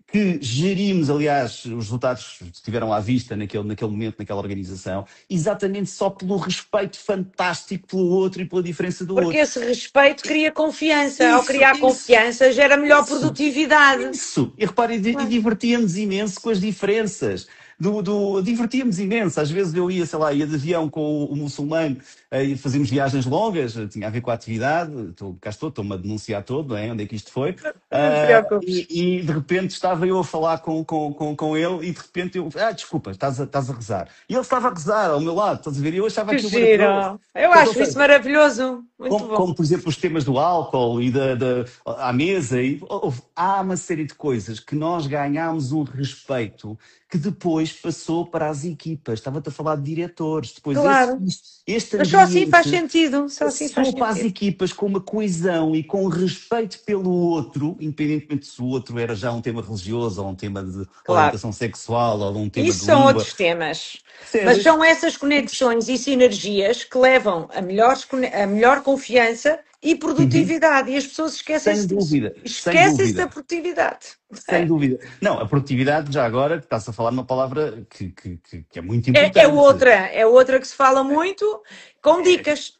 que gerimos, aliás, os resultados estiveram à vista naquele momento, naquela organização, exatamente só pelo respeito fantástico pelo outro e pela diferença do
Porque
outro.
esse respeito cria confiança. Ao
Isso,
criar
isso,
confiança, gera melhor
isso.
produtividade.
Isso! E repare, e
Claro.
divertíamos imenso com as diferenças. Divertíamos imenso. Às vezes eu ia, sei lá, ia de avião com o muçulmano e fazíamos viagens longas, tinha a ver com a atividade. Cá estou-me a denunciar todo, não é? Onde é que isto foi?
Não te preocupes.
E de repente estava eu a falar com ele e de repente eu, desculpa, estás a rezar. E ele estava a rezar ao meu lado, estás a ver? E eu achava
Que
aquilo maravilhoso.
giro. Eu
Portanto, ou
acho isso
seja,
maravilhoso. Muito bom.
como, por exemplo, os temas do álcool e à mesa, há uma série de coisas que nós ganhámos um respeito que depois passou para as equipas. Estava-te a falar de diretores, depois
Claro.
este
Mas só assim faz
ambiente
sentido. Só assim faz
passou para as
sentido.
equipas com uma coesão e com respeito pelo outro, independentemente se o outro era já um tema religioso ou um tema de
Claro.
orientação sexual ou um tema de
Isso são
língua.
outros temas. Mas
Percebes?
são essas conexões e sinergias que levam a melhor confiança e
Uhum.
produtividade. E as pessoas
Sem
esquecem-se disso.
dúvida, sem
Esquecem-se da
dúvida.
produtividade.
Sem dúvida. Não, a produtividade, já agora, estás a falar uma palavra que é muito
É
importante.
é outra que se fala muito com dicas.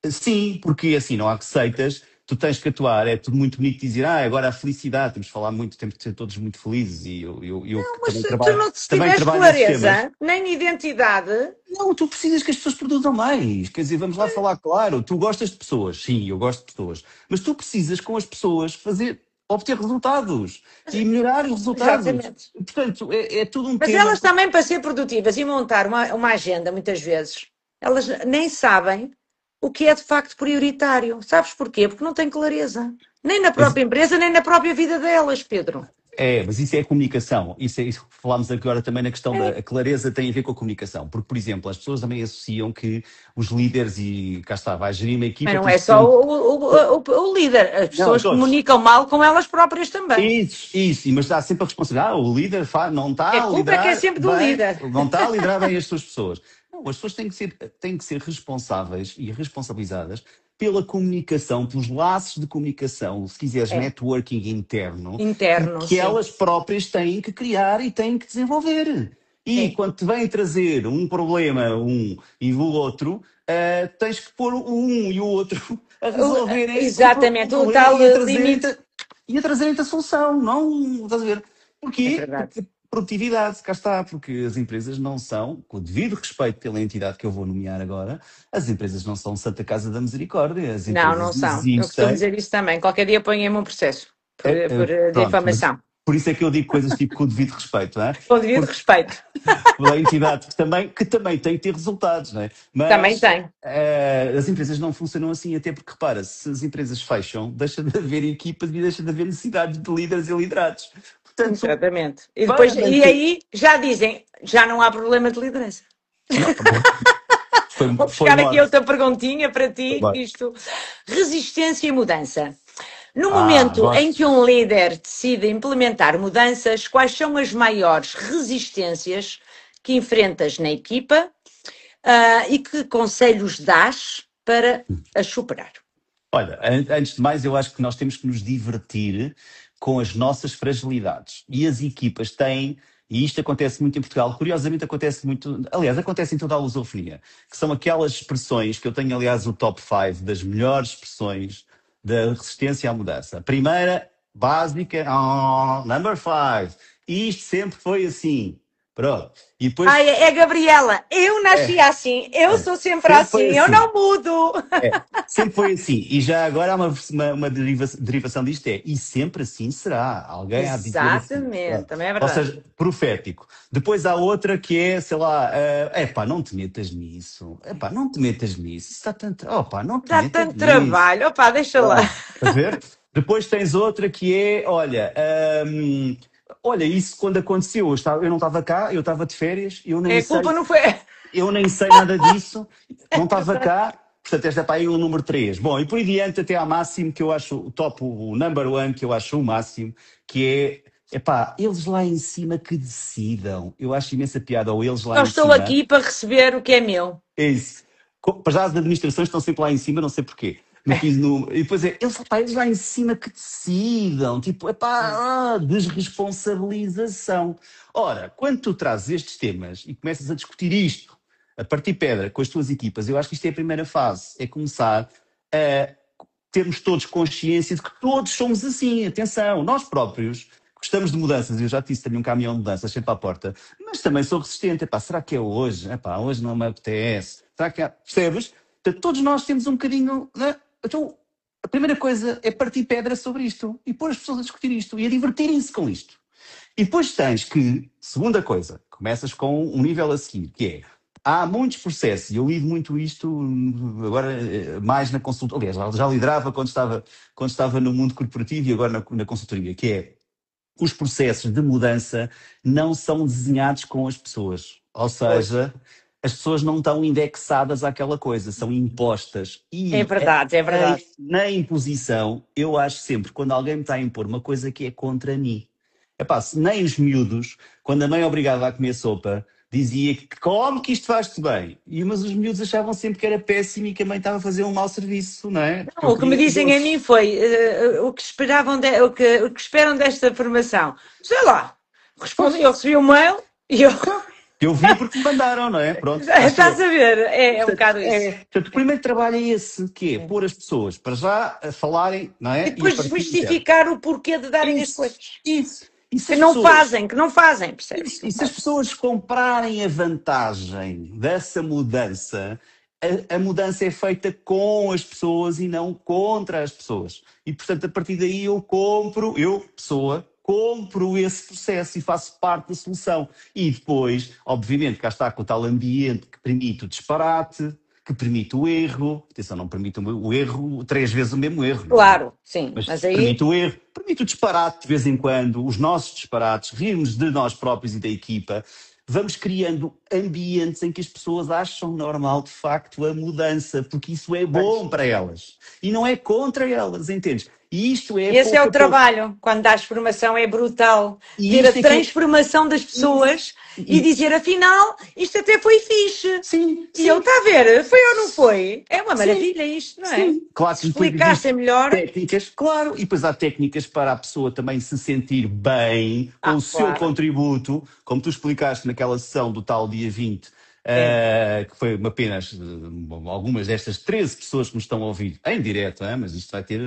Sim, porque assim, não há receitas, tu tens que atuar, é tudo muito bonito dizer, agora a felicidade, temos de falar muito, temos de ser todos muito felizes, e eu que
Mas se tu não se
também
tiveres
trabalho nesses temas.
clareza, nem identidade,
Não, tu precisas que as pessoas produzam mais, quer dizer, vamos lá falar claro, tu gostas de pessoas, sim, eu gosto de pessoas, mas tu precisas com as pessoas obter resultados e melhorar os resultados.
exatamente.
Portanto, é tudo um
Mas
tema.
elas também, para ser produtivas e montar uma agenda, muitas vezes, elas nem sabem o que é de facto prioritário. Sabes porquê? Porque não têm clareza. Nem na própria empresa, nem na própria vida delas, Pedro.
Mas isso é a comunicação. Isso que falámos agora também na questão da clareza tem a ver com a comunicação. Porque, por exemplo, as pessoas também associam que os líderes, e cá está, vai gerir uma
Mas
equipa,
não
tens
é
que ter
só
um.
o líder, as
Não,
pessoas
todos.
comunicam mal com elas próprias também.
Isso, mas dá sempre a responsabilidade. O líder não está
A
a
culpa é que é
liderar
sempre do
bem,
líder.
não está a liderar bem as suas pessoas. Não, as pessoas têm que ser responsáveis e responsabilizadas pela comunicação, pelos laços de comunicação, se quiseres,
É,
networking interno,
interno,
que
sim.
elas próprias têm que criar e têm que desenvolver. E
Sim.
quando te vem trazer um problema, e o outro, tens que pôr o um e o outro a resolverem o
Exatamente, o
problema
tal
e a
limite.
trazerem-te a solução, não, estás a ver?
É
Porquê?
verdade.
Porque produtividade, cá está, porque as empresas não são, com o devido respeito pela entidade que eu vou nomear agora, as empresas não são Santa Casa da Misericórdia, as
Não, não
empresas
são. Eu costumo
existem,
dizer isso também. Qualquer dia ponham-me um processo por
pronto, mas
difamação.
por isso é que eu digo coisas tipo com o devido respeito, não é?
Com devido
Porque
respeito.
pela entidade que também tem que ter resultados, não é?
Também
Mas
tem.
as empresas não funcionam assim, até porque, repara, se as empresas fecham, deixa de haver equipas e deixa de haver necessidade de líderes e liderados. Portanto,
Exatamente. E depois,
para
e
manter.
aí já dizem, já não há problema de liderança.
Não, pronto. Foi,
Vou
foi
buscar aqui
morte.
outra perguntinha para
Foi
ti, que
morte.
isto. Resistência e mudança. No
Ah,
momento em
gosto.
que um líder decide implementar mudanças, quais são as maiores resistências que enfrentas na equipa, e que conselhos dás para as superar?
Olha, antes de mais, eu acho que nós temos que nos divertir com as nossas fragilidades. E as equipas têm, e isto acontece muito em Portugal, curiosamente acontece muito, aliás, acontece em toda a lusofonia, que são aquelas expressões que eu tenho, aliás, o top 5 das melhores expressões da resistência à mudança. A primeira, básica, number 5. Isto sempre foi assim. Pronto. E depois,
Ai, é Gabriela, eu nasci
é,
assim, eu sou sempre
sempre foi
assim, eu
assim.
não mudo.
Sempre foi assim. E já agora há uma derivação disto e sempre assim será. Alguém há de dizer assim.
Exatamente,
Pronto.
também é
Ou
verdade.
seja, profético. Depois há outra que é, sei lá, epá, não te metas nisso. Epá, não te metas nisso. Isso está tanto. Opá, não te
Dá
metas
tanto
nisso.
trabalho, opá, deixa lá.
Pronto. Estás a ver? Depois tens outra que é, olha, olha, isso quando aconteceu, eu não estava cá, eu estava de férias, eu nem
A culpa
sei.
não foi.
Eu nem sei nada disso,
É
não estava
verdade.
cá, portanto, esta é para aí o número 3. Bom, e por aí diante, até ao máximo, que eu acho o top, o number one, que eu acho o máximo, que é, epá, eles lá em cima que decidam. Eu acho imensa piada, ou eles lá
Só
em
estou
cima,
aqui para receber o que é meu.
é isso. Para já as administrações estão sempre lá em cima, não sei porquê. E depois eles lá em cima que decidam, tipo, epá, desresponsabilização. Ora, quando tu trazes estes temas e começas a discutir isto, a partir pedra com as tuas equipas, eu acho que isto é a primeira fase, é começar a termos todos consciência de que todos somos assim. Atenção, nós próprios gostamos de mudanças. Eu já te disse, tenho um caminhão de mudanças sempre à porta, mas também sou resistente. Epá, será que é hoje? Epá, hoje não me apetece. Será que percebes? Portanto, todos nós temos um bocadinho, né? Então, a primeira coisa é partir pedra sobre isto e pôr as pessoas a discutir isto e a divertirem-se com isto. E depois tens que, segunda coisa, começas com um nível a seguir, que é, há muitos processos, e eu lido muito isto agora mais na consultoria, aliás, já liderava quando estava no mundo corporativo e agora na consultoria, que é, os processos de mudança não são desenhados com as pessoas. Ou
Pois.
seja, as pessoas não estão indexadas àquela coisa, são impostas.
É
E
verdade, é verdade.
na imposição, eu acho sempre, quando alguém me está a impor uma coisa que é contra mim. Epá, se nem os miúdos, quando a mãe obrigava a comer sopa, dizia que come que isto faz-te bem. Mas os miúdos achavam sempre que era péssimo e que a mãe estava a fazer um mau serviço, não é? Porque
Não,
eu
o que me
queria que
dizem a
eles.
mim foi o que esperavam, o que esperam desta formação. Sei lá, respondi, eu recebi um mail e eu.
Eu vi porque me mandaram, não é? Pronto, cá estou
Estás
eu.
a ver? É um
Portanto,
bocado isso.
o primeiro trabalho é esse, que é pôr as pessoas para já a falarem, não
E
é? E a
depois
partir de zero.
justificar o porquê de darem as
Isso,
coisas.
isso. E se
Que
as
não
pessoas,
fazem, que não fazem, percebes?
isso,
Não
e se as
fazem.
pessoas comprarem a vantagem dessa mudança, a mudança é feita com as pessoas e não contra as pessoas. E, portanto, a partir daí eu, pessoa, compro esse processo e faço parte da solução. E depois, obviamente, cá está com o tal ambiente que permite o disparate, que permite o erro. Atenção, não permite o erro 3 vezes o mesmo erro, não é?
Claro, sim,
Mas
mas aí
permite o erro, permite o disparate de vez em quando, os nossos disparates, rirmos de nós próprios e da equipa. Vamos criando ambientes em que as pessoas acham normal, de facto, a mudança, porque isso é
pois.
bom para elas. E não é contra elas, entendes? E isto é
Esse é
pouco
o
a pouco.
trabalho, quando dás formação é brutal.
E
Ver a
isto é que é.
transformação das pessoas e
E,
dizer, afinal, isto até foi fixe.
sim,
E ele
sim,
está a ver, foi ou não foi? É uma
sim.
maravilha isto, não é?
Sim, claro
Se
que depois
explicassem
existem
melhor,
técnicas, claro, e depois há técnicas para a pessoa também se sentir bem com o seu
claro,
contributo, como tu explicaste naquela sessão do tal dia 20,
sim.
que foi apenas algumas destas 13 pessoas que me estão a ouvir em direto, mas isto vai ter,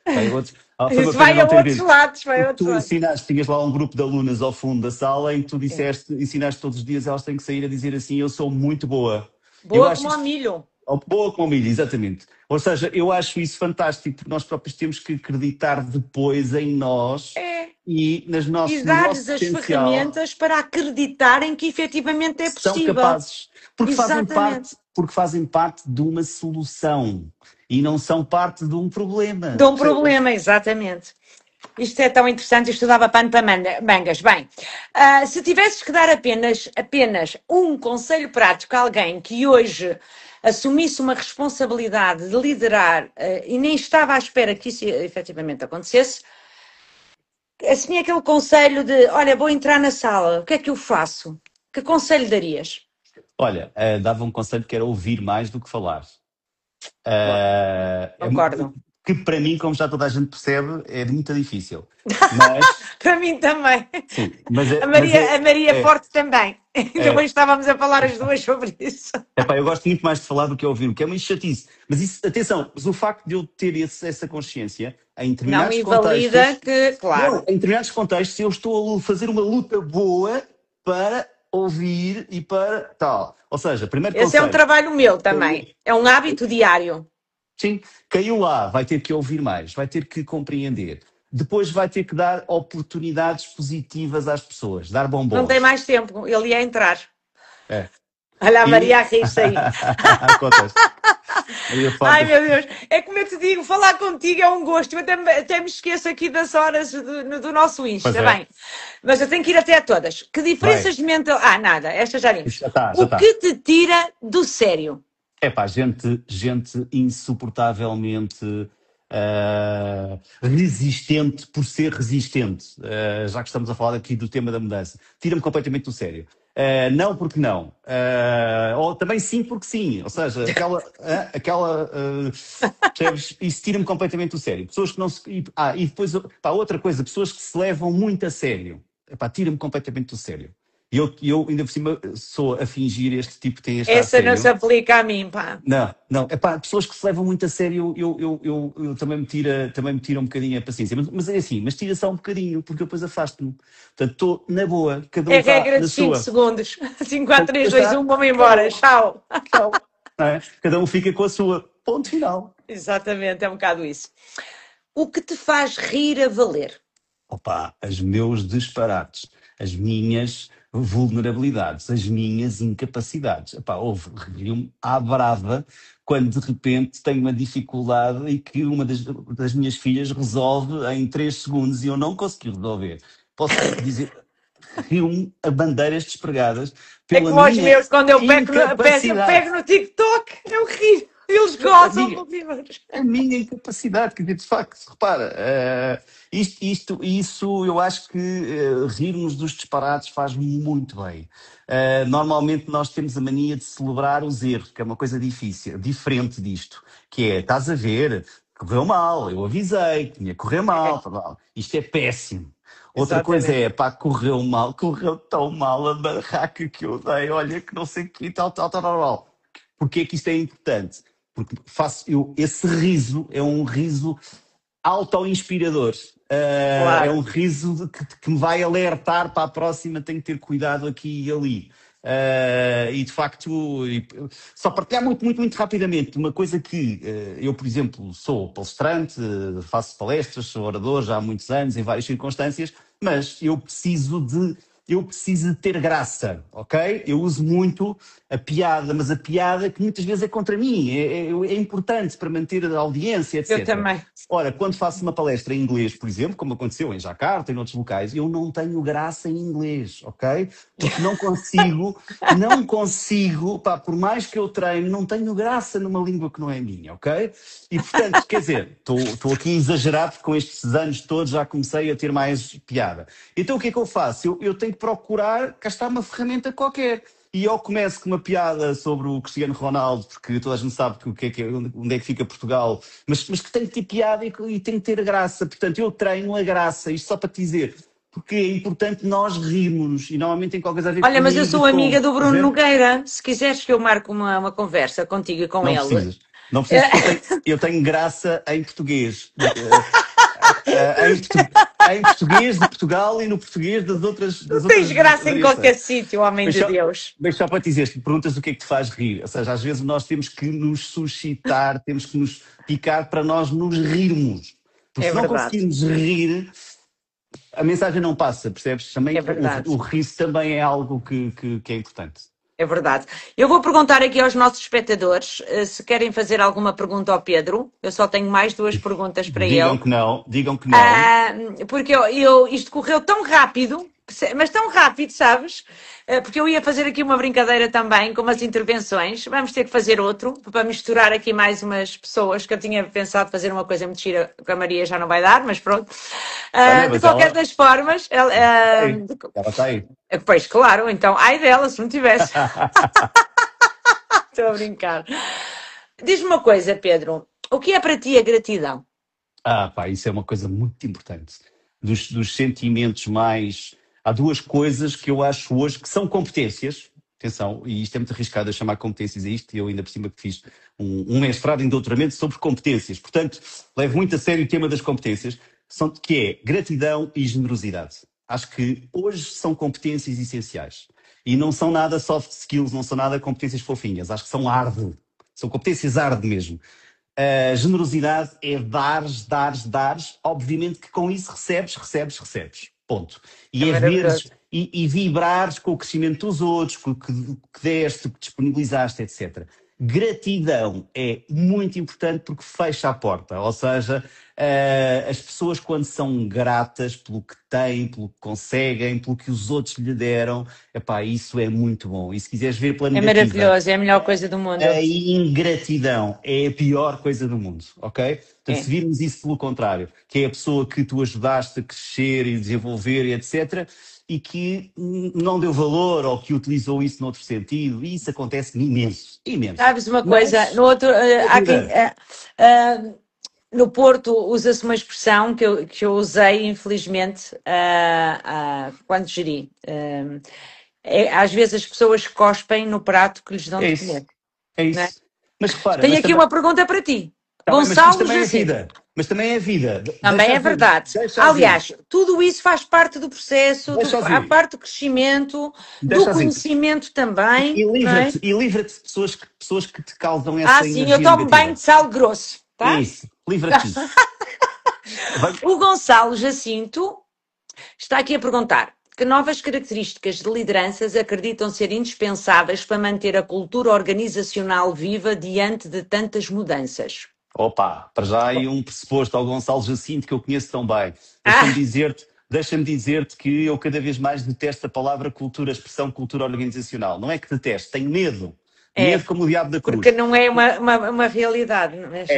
vai outros. Foi uma
Isso
pena
vai a
não ter
outros
vindo.
lados, vai a
Porque
outros
tu
lados.
ensinaste, tinhas lá um grupo de alunas ao fundo da sala em que tu
Sim.
ensinaste todos os dias, elas têm que sair a dizer assim, eu sou muito boa. Eu
Boa
acho
como ao
isto
milho.
boa como milho, exatamente. Ou seja, eu acho isso fantástico, porque nós próprios temos que acreditar depois em nós
É.
e
E
no
dar-lhes
nosso
as
potencial,
ferramentas para acreditarem que efetivamente é
são
possível.
capazes,
Exatamente.
porque fazem parte de uma solução e não são parte de um problema,
De um
percebes?
problema, exatamente. Isto é tão interessante, isto dava pano para mangas. Bem, se tivesses que dar apenas um conselho prático a alguém que hoje assumisse uma responsabilidade de liderar e nem estava à espera que isso efetivamente acontecesse, assumia aquele conselho de, olha, vou entrar na sala, o que é que eu faço? Que conselho darias?
Olha, dava um conselho que era ouvir mais do que falar.
Boa,
É,
concordo.
que para mim, como já toda a gente percebe, é muito difícil. Mas,
Para mim também.
sim, mas
A
é, mas
Maria, a
é,
Maria
é,
Forte também. Ainda
é,
hoje estávamos a falar as duas sobre isso.
epá, eu gosto muito mais de falar do que ouvir, o que é uma chatice. Mas isso, atenção, mas o facto de eu ter essa consciência em
Não
determinados
invalida
contextos,
que,
não,
claro,
em determinados contextos eu estou a fazer uma luta boa para ouvir e para tal. Ou seja, primeiro
esse é um
conselho,
trabalho meu
caiu,
também. É um hábito diário.
sim, caiu lá, vai ter que ouvir mais, vai ter que compreender. Depois vai ter que dar oportunidades positivas às pessoas, dar
Não tem
bombons.
mais tempo. Ele ia entrar.
É.
Olha a Maria a
E
rir-se aí.
acontece. Maria
Ai,
Forte.
meu Deus. É como eu te digo, falar contigo é um gosto. Eu até me esqueço aqui das horas do nosso
Pois
Insta,
é,
bem. Mas eu tenho que ir até a todas. Que
vai.
diferenças de mental... Ah, nada. Esta já vimos.
Isso já está, já
O
está.
que te tira do sério?
É pá, gente insuportavelmente resistente por ser resistente. Já que estamos a falar aqui do tema da mudança. Tira-me completamente do sério. Não porque não. Ou também sim porque sim. Ou seja, percebes? Isso tira-me completamente do sério. Pessoas que não se. E depois, pá, outra coisa, pessoas que se levam muito a sério. Epá, tira-me completamente do sério. E eu, ainda por cima, sou a fingir este tipo que tem este a
Essa não se
sério.
aplica a mim, pá.
Não, não. Epá, pessoas que se levam muito a sério, eu também me tira um bocadinho a paciência. Mas é assim, mas tira só um bocadinho, porque eu depois afasto-me. Portanto, estou na boa, cada um
É
está
regra
na
de 5
sua.
segundos. 5, 4, 3,
Pois
2,
está,
1, vamos embora.
acabou,
Tchau.
tchau. Não é? Cada um fica com a sua. Ponto final.
Exatamente, é um bocado isso. O que te faz rir a valer?
Opa, os meus disparates, as minhas vulnerabilidades, as minhas incapacidades. Epá, rio-me à brava quando de repente tenho uma dificuldade e que uma das minhas filhas resolve em 3 segundos e eu não consegui resolver. Posso dizer, rio-me a bandeiras despregadas
É
pela
como aos
minha
meus, quando eu
incapacidade.
pego no TikTok, é horrível. Eles gozam
Amiga,
por cima.
a minha incapacidade, quer dizer, de facto, repara, isso eu acho que rirmos dos disparates faz muito bem. Normalmente nós temos a mania de celebrar os erros, que é uma coisa difícil, diferente disto, que é, estás a ver, correu mal, eu avisei, que tinha que correr mal, tá mal. Isto é péssimo. Outra coisa
Exatamente.
é, pá, correu mal, correu tão mal a barraca que eu dei, olha que não sei o que, tal. Porquê é que isto é importante? Porque esse riso é um riso auto-inspirador. É um
Claro.
riso que me vai alertar para a próxima, tenho que ter cuidado aqui e ali. E de facto, só partilhar muito rapidamente uma coisa que eu, por exemplo, sou palestrante, faço palestras, sou orador já há muitos anos, em várias circunstâncias, mas eu preciso de eu preciso de ter graça, ok? Eu uso muito a piada, mas a piada que muitas vezes é contra mim, é importante para manter a audiência,
Eu
etc.
também.
Ora, quando faço uma palestra em inglês, por exemplo, como aconteceu em Jacarta e em outros locais, eu não tenho graça em inglês, ok? Porque não consigo, pá, por mais que eu treine, não tenho graça numa língua que não é minha, ok? E portanto, quer dizer, estou aqui a exagerar porque com estes anos todos já comecei a ter mais piada. Então o que é que eu faço? Eu tenho que procurar, cá está uma ferramenta qualquer. E eu começo com uma piada sobre o Cristiano Ronaldo, porque toda a gente sabe onde é que fica Portugal, mas que tem que ter piada e tem que ter graça. Portanto, eu treino a graça, isto só para te dizer. Porque é importante nós rirmos, e normalmente tem qualquer coisa a ver
Olha, mas eu
comigo,
sou amiga do
estás a
Bruno
ver?
Nogueira. Se quiseres que eu marque uma conversa contigo e com
Não
ele.
precisas. Não precisas porque eu tenho graça em português. Em português de Portugal e no português
Tu
das
tens
outras
graça em
variações.
qualquer sítio, homem de Deus.
Mas só para te dizer, perguntas o que é que te faz rir. Ou seja, às vezes nós temos que nos suscitar, temos que nos picar para nós nos rirmos. Porque
É
se não
verdade,
conseguirmos rir, a mensagem não passa, percebes? Também
é verdade.
o riso também é algo que é importante.
É verdade. Eu vou perguntar aqui aos nossos espectadores se querem fazer alguma pergunta ao Pedro. Eu só tenho mais duas perguntas para ele.
Digam que não.
Porque isto correu tão rápido, mas tão rápido, sabes? Porque eu ia fazer aqui uma brincadeira também com umas intervenções. Vamos ter que fazer outro para misturar aqui mais umas pessoas que eu tinha pensado fazer uma coisa muito gira que a Maria já não vai dar, mas pronto.
Olha,
De
mas
qualquer das formas,
ela está aí.
pois claro, então, ai dela, se não tivesse. Estou a brincar. Diz-me uma coisa, Pedro. O que é para ti a gratidão?
Pá, isso é uma coisa muito importante. Dos sentimentos mais. Há duas coisas que eu acho hoje que são competências. Atenção, e isto é muito arriscado a chamar competências a isto, e eu ainda por cima que fiz um mestrado em doutoramento sobre competências. Portanto, levo muito a sério o tema das competências, que é gratidão e generosidade. Acho que hoje são competências essenciais. E não são nada soft skills, não são nada competências fofinhas. Acho que são hard. São competências hard mesmo. A generosidade é dares. Obviamente que com isso recebes. Ponto.
É
E é veres
maravilhoso.
e vibrares com o crescimento dos outros, com o que deste, o que disponibilizaste, etc. Gratidão é muito importante porque fecha a porta. Ou seja, as pessoas quando são gratas pelo que têm, pelo que conseguem, pelo que os outros lhe deram, epá, isso é muito bom. E se quiseres ver pela
É
negativa,
maravilhoso, é a melhor coisa do mundo.
a ingratidão é a pior coisa do mundo, ok? Portanto,
É.
se virmos isso pelo contrário, que é a pessoa que tu ajudaste a crescer e desenvolver e etc., e que não deu valor ou que utilizou isso noutro sentido, e isso acontece imenso, imenso.
Sabes uma coisa?
Mas,
No outro, há quem,
ajuda.
no Porto usa-se uma expressão que eu usei, infelizmente, quando geri. Às vezes as pessoas cospem no prato que lhes dão
É
de
isso,
comer.
é
Não é?
isso. Mas repara,
Tenho
mas
aqui
também,
uma pergunta para ti.
tá bem, mas
Gonçalo
também é
Jacinto.
vida. Mas também é vida.
Também é verdade.
Deixa ir.
Aliás, tudo isso faz parte do processo,
Deixa
a
ir.
parte do crescimento, do
Deixa ir.
conhecimento também, não é?
E livra-te de pessoas que te causam essa
Sim, eu
energia
tomo banho
negativa.
de sal grosso, tá?
Isso, livra-te disso.
O Gonçalo Jacinto está aqui a perguntar que novas características de lideranças acreditam ser indispensáveis para manter a cultura organizacional viva diante de tantas mudanças?
Opa, para já aí um pressuposto ao Gonçalo Jacinto que eu conheço tão bem. Deixa-me dizer-te que eu cada vez mais detesto a palavra cultura, a expressão cultura organizacional. Não é que detesto, tenho medo.
É,
Medo como o diabo da cruz.
porque não é uma realidade. Mas...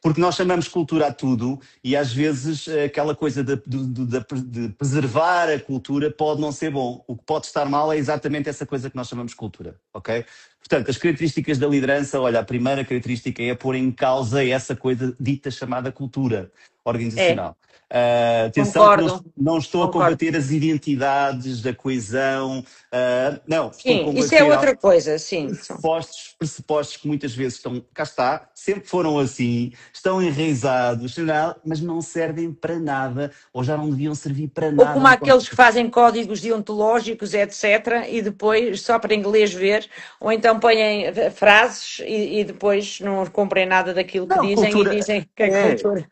Porque nós chamamos cultura a tudo e às vezes aquela coisa de preservar a cultura pode não ser bom. O que pode estar mal é exatamente essa coisa que nós chamamos cultura, ok? Portanto, as características da liderança, olha, a primeira característica é pôr em causa essa coisa dita chamada cultura organizacional. Atenção,
Concordo.
que não estou a combater as identidades, a coesão, não, estou a combater
isso é outra coisa, sim.
pressupostos que muitas vezes estão, cá está, sempre foram assim, estão enraizados, mas não servem para nada, ou já não deviam servir para nada.
Ou como aqueles que fazem códigos deontológicos, etc., e depois, só para inglês ver, ou então então põem frases e depois não cumprem nada daquilo que
Não,
dizem e
cultura.
dizem que é
É,
cultura.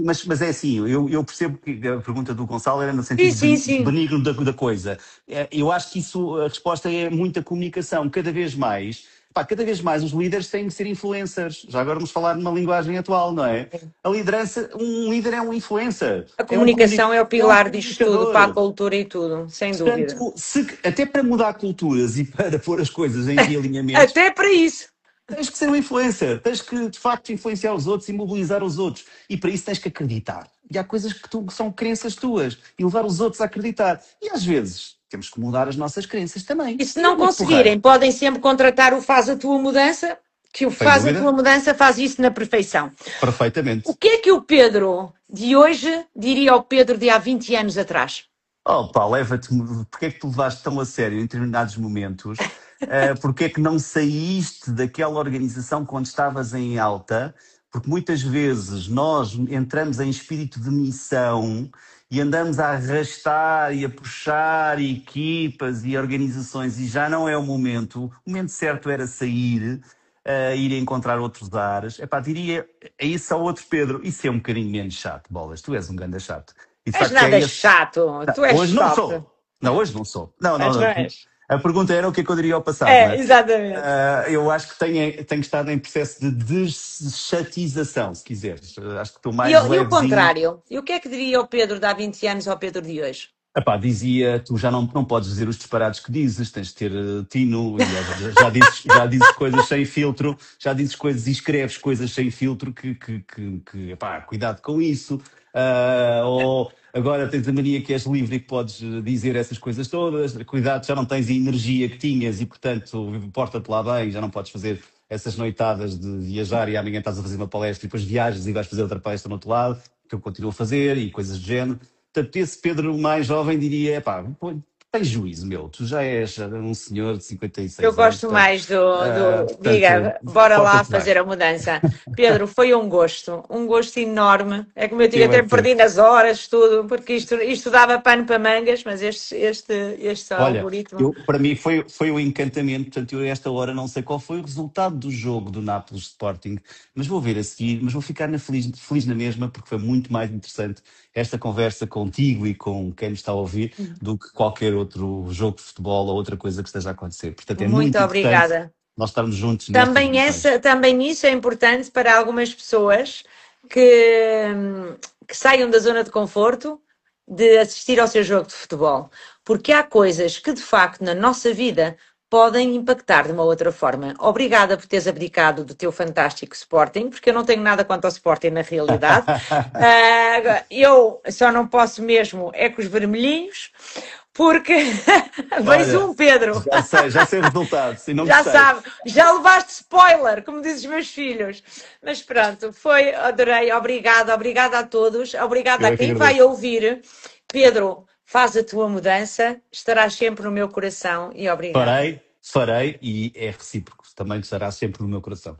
mas é assim, eu percebo que a pergunta do Gonçalo era no
Sim,
sentido
sim, sim.
benigno da coisa. Eu acho que isso, a resposta é muita comunicação. Cada vez mais os líderes têm que ser influencers. Já agora vamos falar numa linguagem atual, não é? A liderança, um líder é um influencer,
A comunicação é o
é um
pilar disto tudo, para a
comunicador.
cultura e tudo, sem dúvida.
Portanto, até para mudar culturas e para pôr as coisas em realinhamentos,
Até para isso.
tens que ser um influencer, tens que de facto influenciar os outros e mobilizar os outros. E para isso tens que acreditar. E há coisas que são crenças tuas e levar os outros a acreditar. E às vezes temos que mudar as nossas crenças também.
E se
E é
não
muito porreiro.
conseguirem, podem sempre contratar o Faz a Tua Mudança, que o
Sem
Faz a Tua
dúvida,
Mudança faz isso na perfeição. O
perfeitamente.
que é que o Pedro de hoje diria ao Pedro de há 20 anos atrás?
Oh pá, leva-te. Porque é que tu levaste tão a sério em determinados momentos? Porque é que não saíste daquela organização quando estavas em alta? Porque muitas vezes nós entramos em espírito de missão e andamos a arrastar e a puxar equipas e organizações e já não é o momento. O momento certo era sair, ir encontrar outros ares. Epá, diria é isso ao outro Pedro. Isso é um bocadinho menos chato, bolas. Tu és um ganda chato. E de
És
facto é
nada
esse.
chato,
Não,
tu és
hoje não
soft.
sou. Não, hoje não sou. Não,
Mas
não,
não
não.
és.
A pergunta era o que é que eu diria ao passado, não
É,
é?
exatamente.
Eu acho que tenho estado em processo de deschatização, se quiseres. Acho que estou mais
E o
levezinho.
contrário? E o que é que diria ao Pedro de há 20 anos ao Pedro de hoje?
Epá, dizia, tu já não podes dizer os disparados que dizes, tens de ter tino, e já dizes coisas sem filtro, já dizes coisas e escreves coisas sem filtro epá, cuidado com isso. Ou agora tens a mania que és livre e que podes dizer essas coisas todas, cuidado, já não tens a energia que tinhas e, portanto, porta-te lá bem, já não podes fazer essas noitadas de viajar e amanhã estás a fazer uma palestra e depois viajas e vais fazer outra palestra no outro lado, que eu continuo a fazer e coisas do género. Portanto, esse Pedro mais jovem diria, pá, tens juízo, meu, tu já és um senhor de
Eu
56 anos,
gosto
portanto,
mais do
portanto
diga, bora lá
porta-te bem.
fazer a mudança. Pedro, foi um gosto enorme. É como eu digo,
Eu é
até
que te...
perdi nas horas, tudo, porque isto dava pano para mangas, mas este
Olha,
algoritmo.
para mim foi um encantamento, portanto, eu a esta hora não sei qual foi o resultado do jogo do Nápoles Sporting, mas vou ver a seguir, mas vou ficar feliz na mesma, porque foi muito mais interessante esta conversa contigo e com quem me está a ouvir do que qualquer outro jogo de futebol ou outra coisa que esteja a acontecer. Portanto, é
Muito
muito importante
obrigada.
nós estarmos juntos nestas
Também isso é importante para algumas pessoas que, que saiam da zona de conforto de assistir ao seu jogo de futebol. Porque há coisas que, de facto, na nossa vida podem impactar de uma outra forma. Obrigada por teres abdicado do teu fantástico Sporting, porque eu não tenho nada quanto ao Sporting na realidade. Eu só não posso mesmo é com os vermelhinhos, porque vejo
Olha,
um Pedro.
já sei o resultado, se não
Já
gostei.
sabe, já levaste spoiler, como dizem os meus filhos. Mas pronto, adorei, obrigada a todos, obrigada
Eu
a
é que
quem vai
agradeço.
ouvir. Pedro, faz a tua mudança, estarás sempre no meu coração e obrigada.
Farei e é recíproco, também estará sempre no meu coração.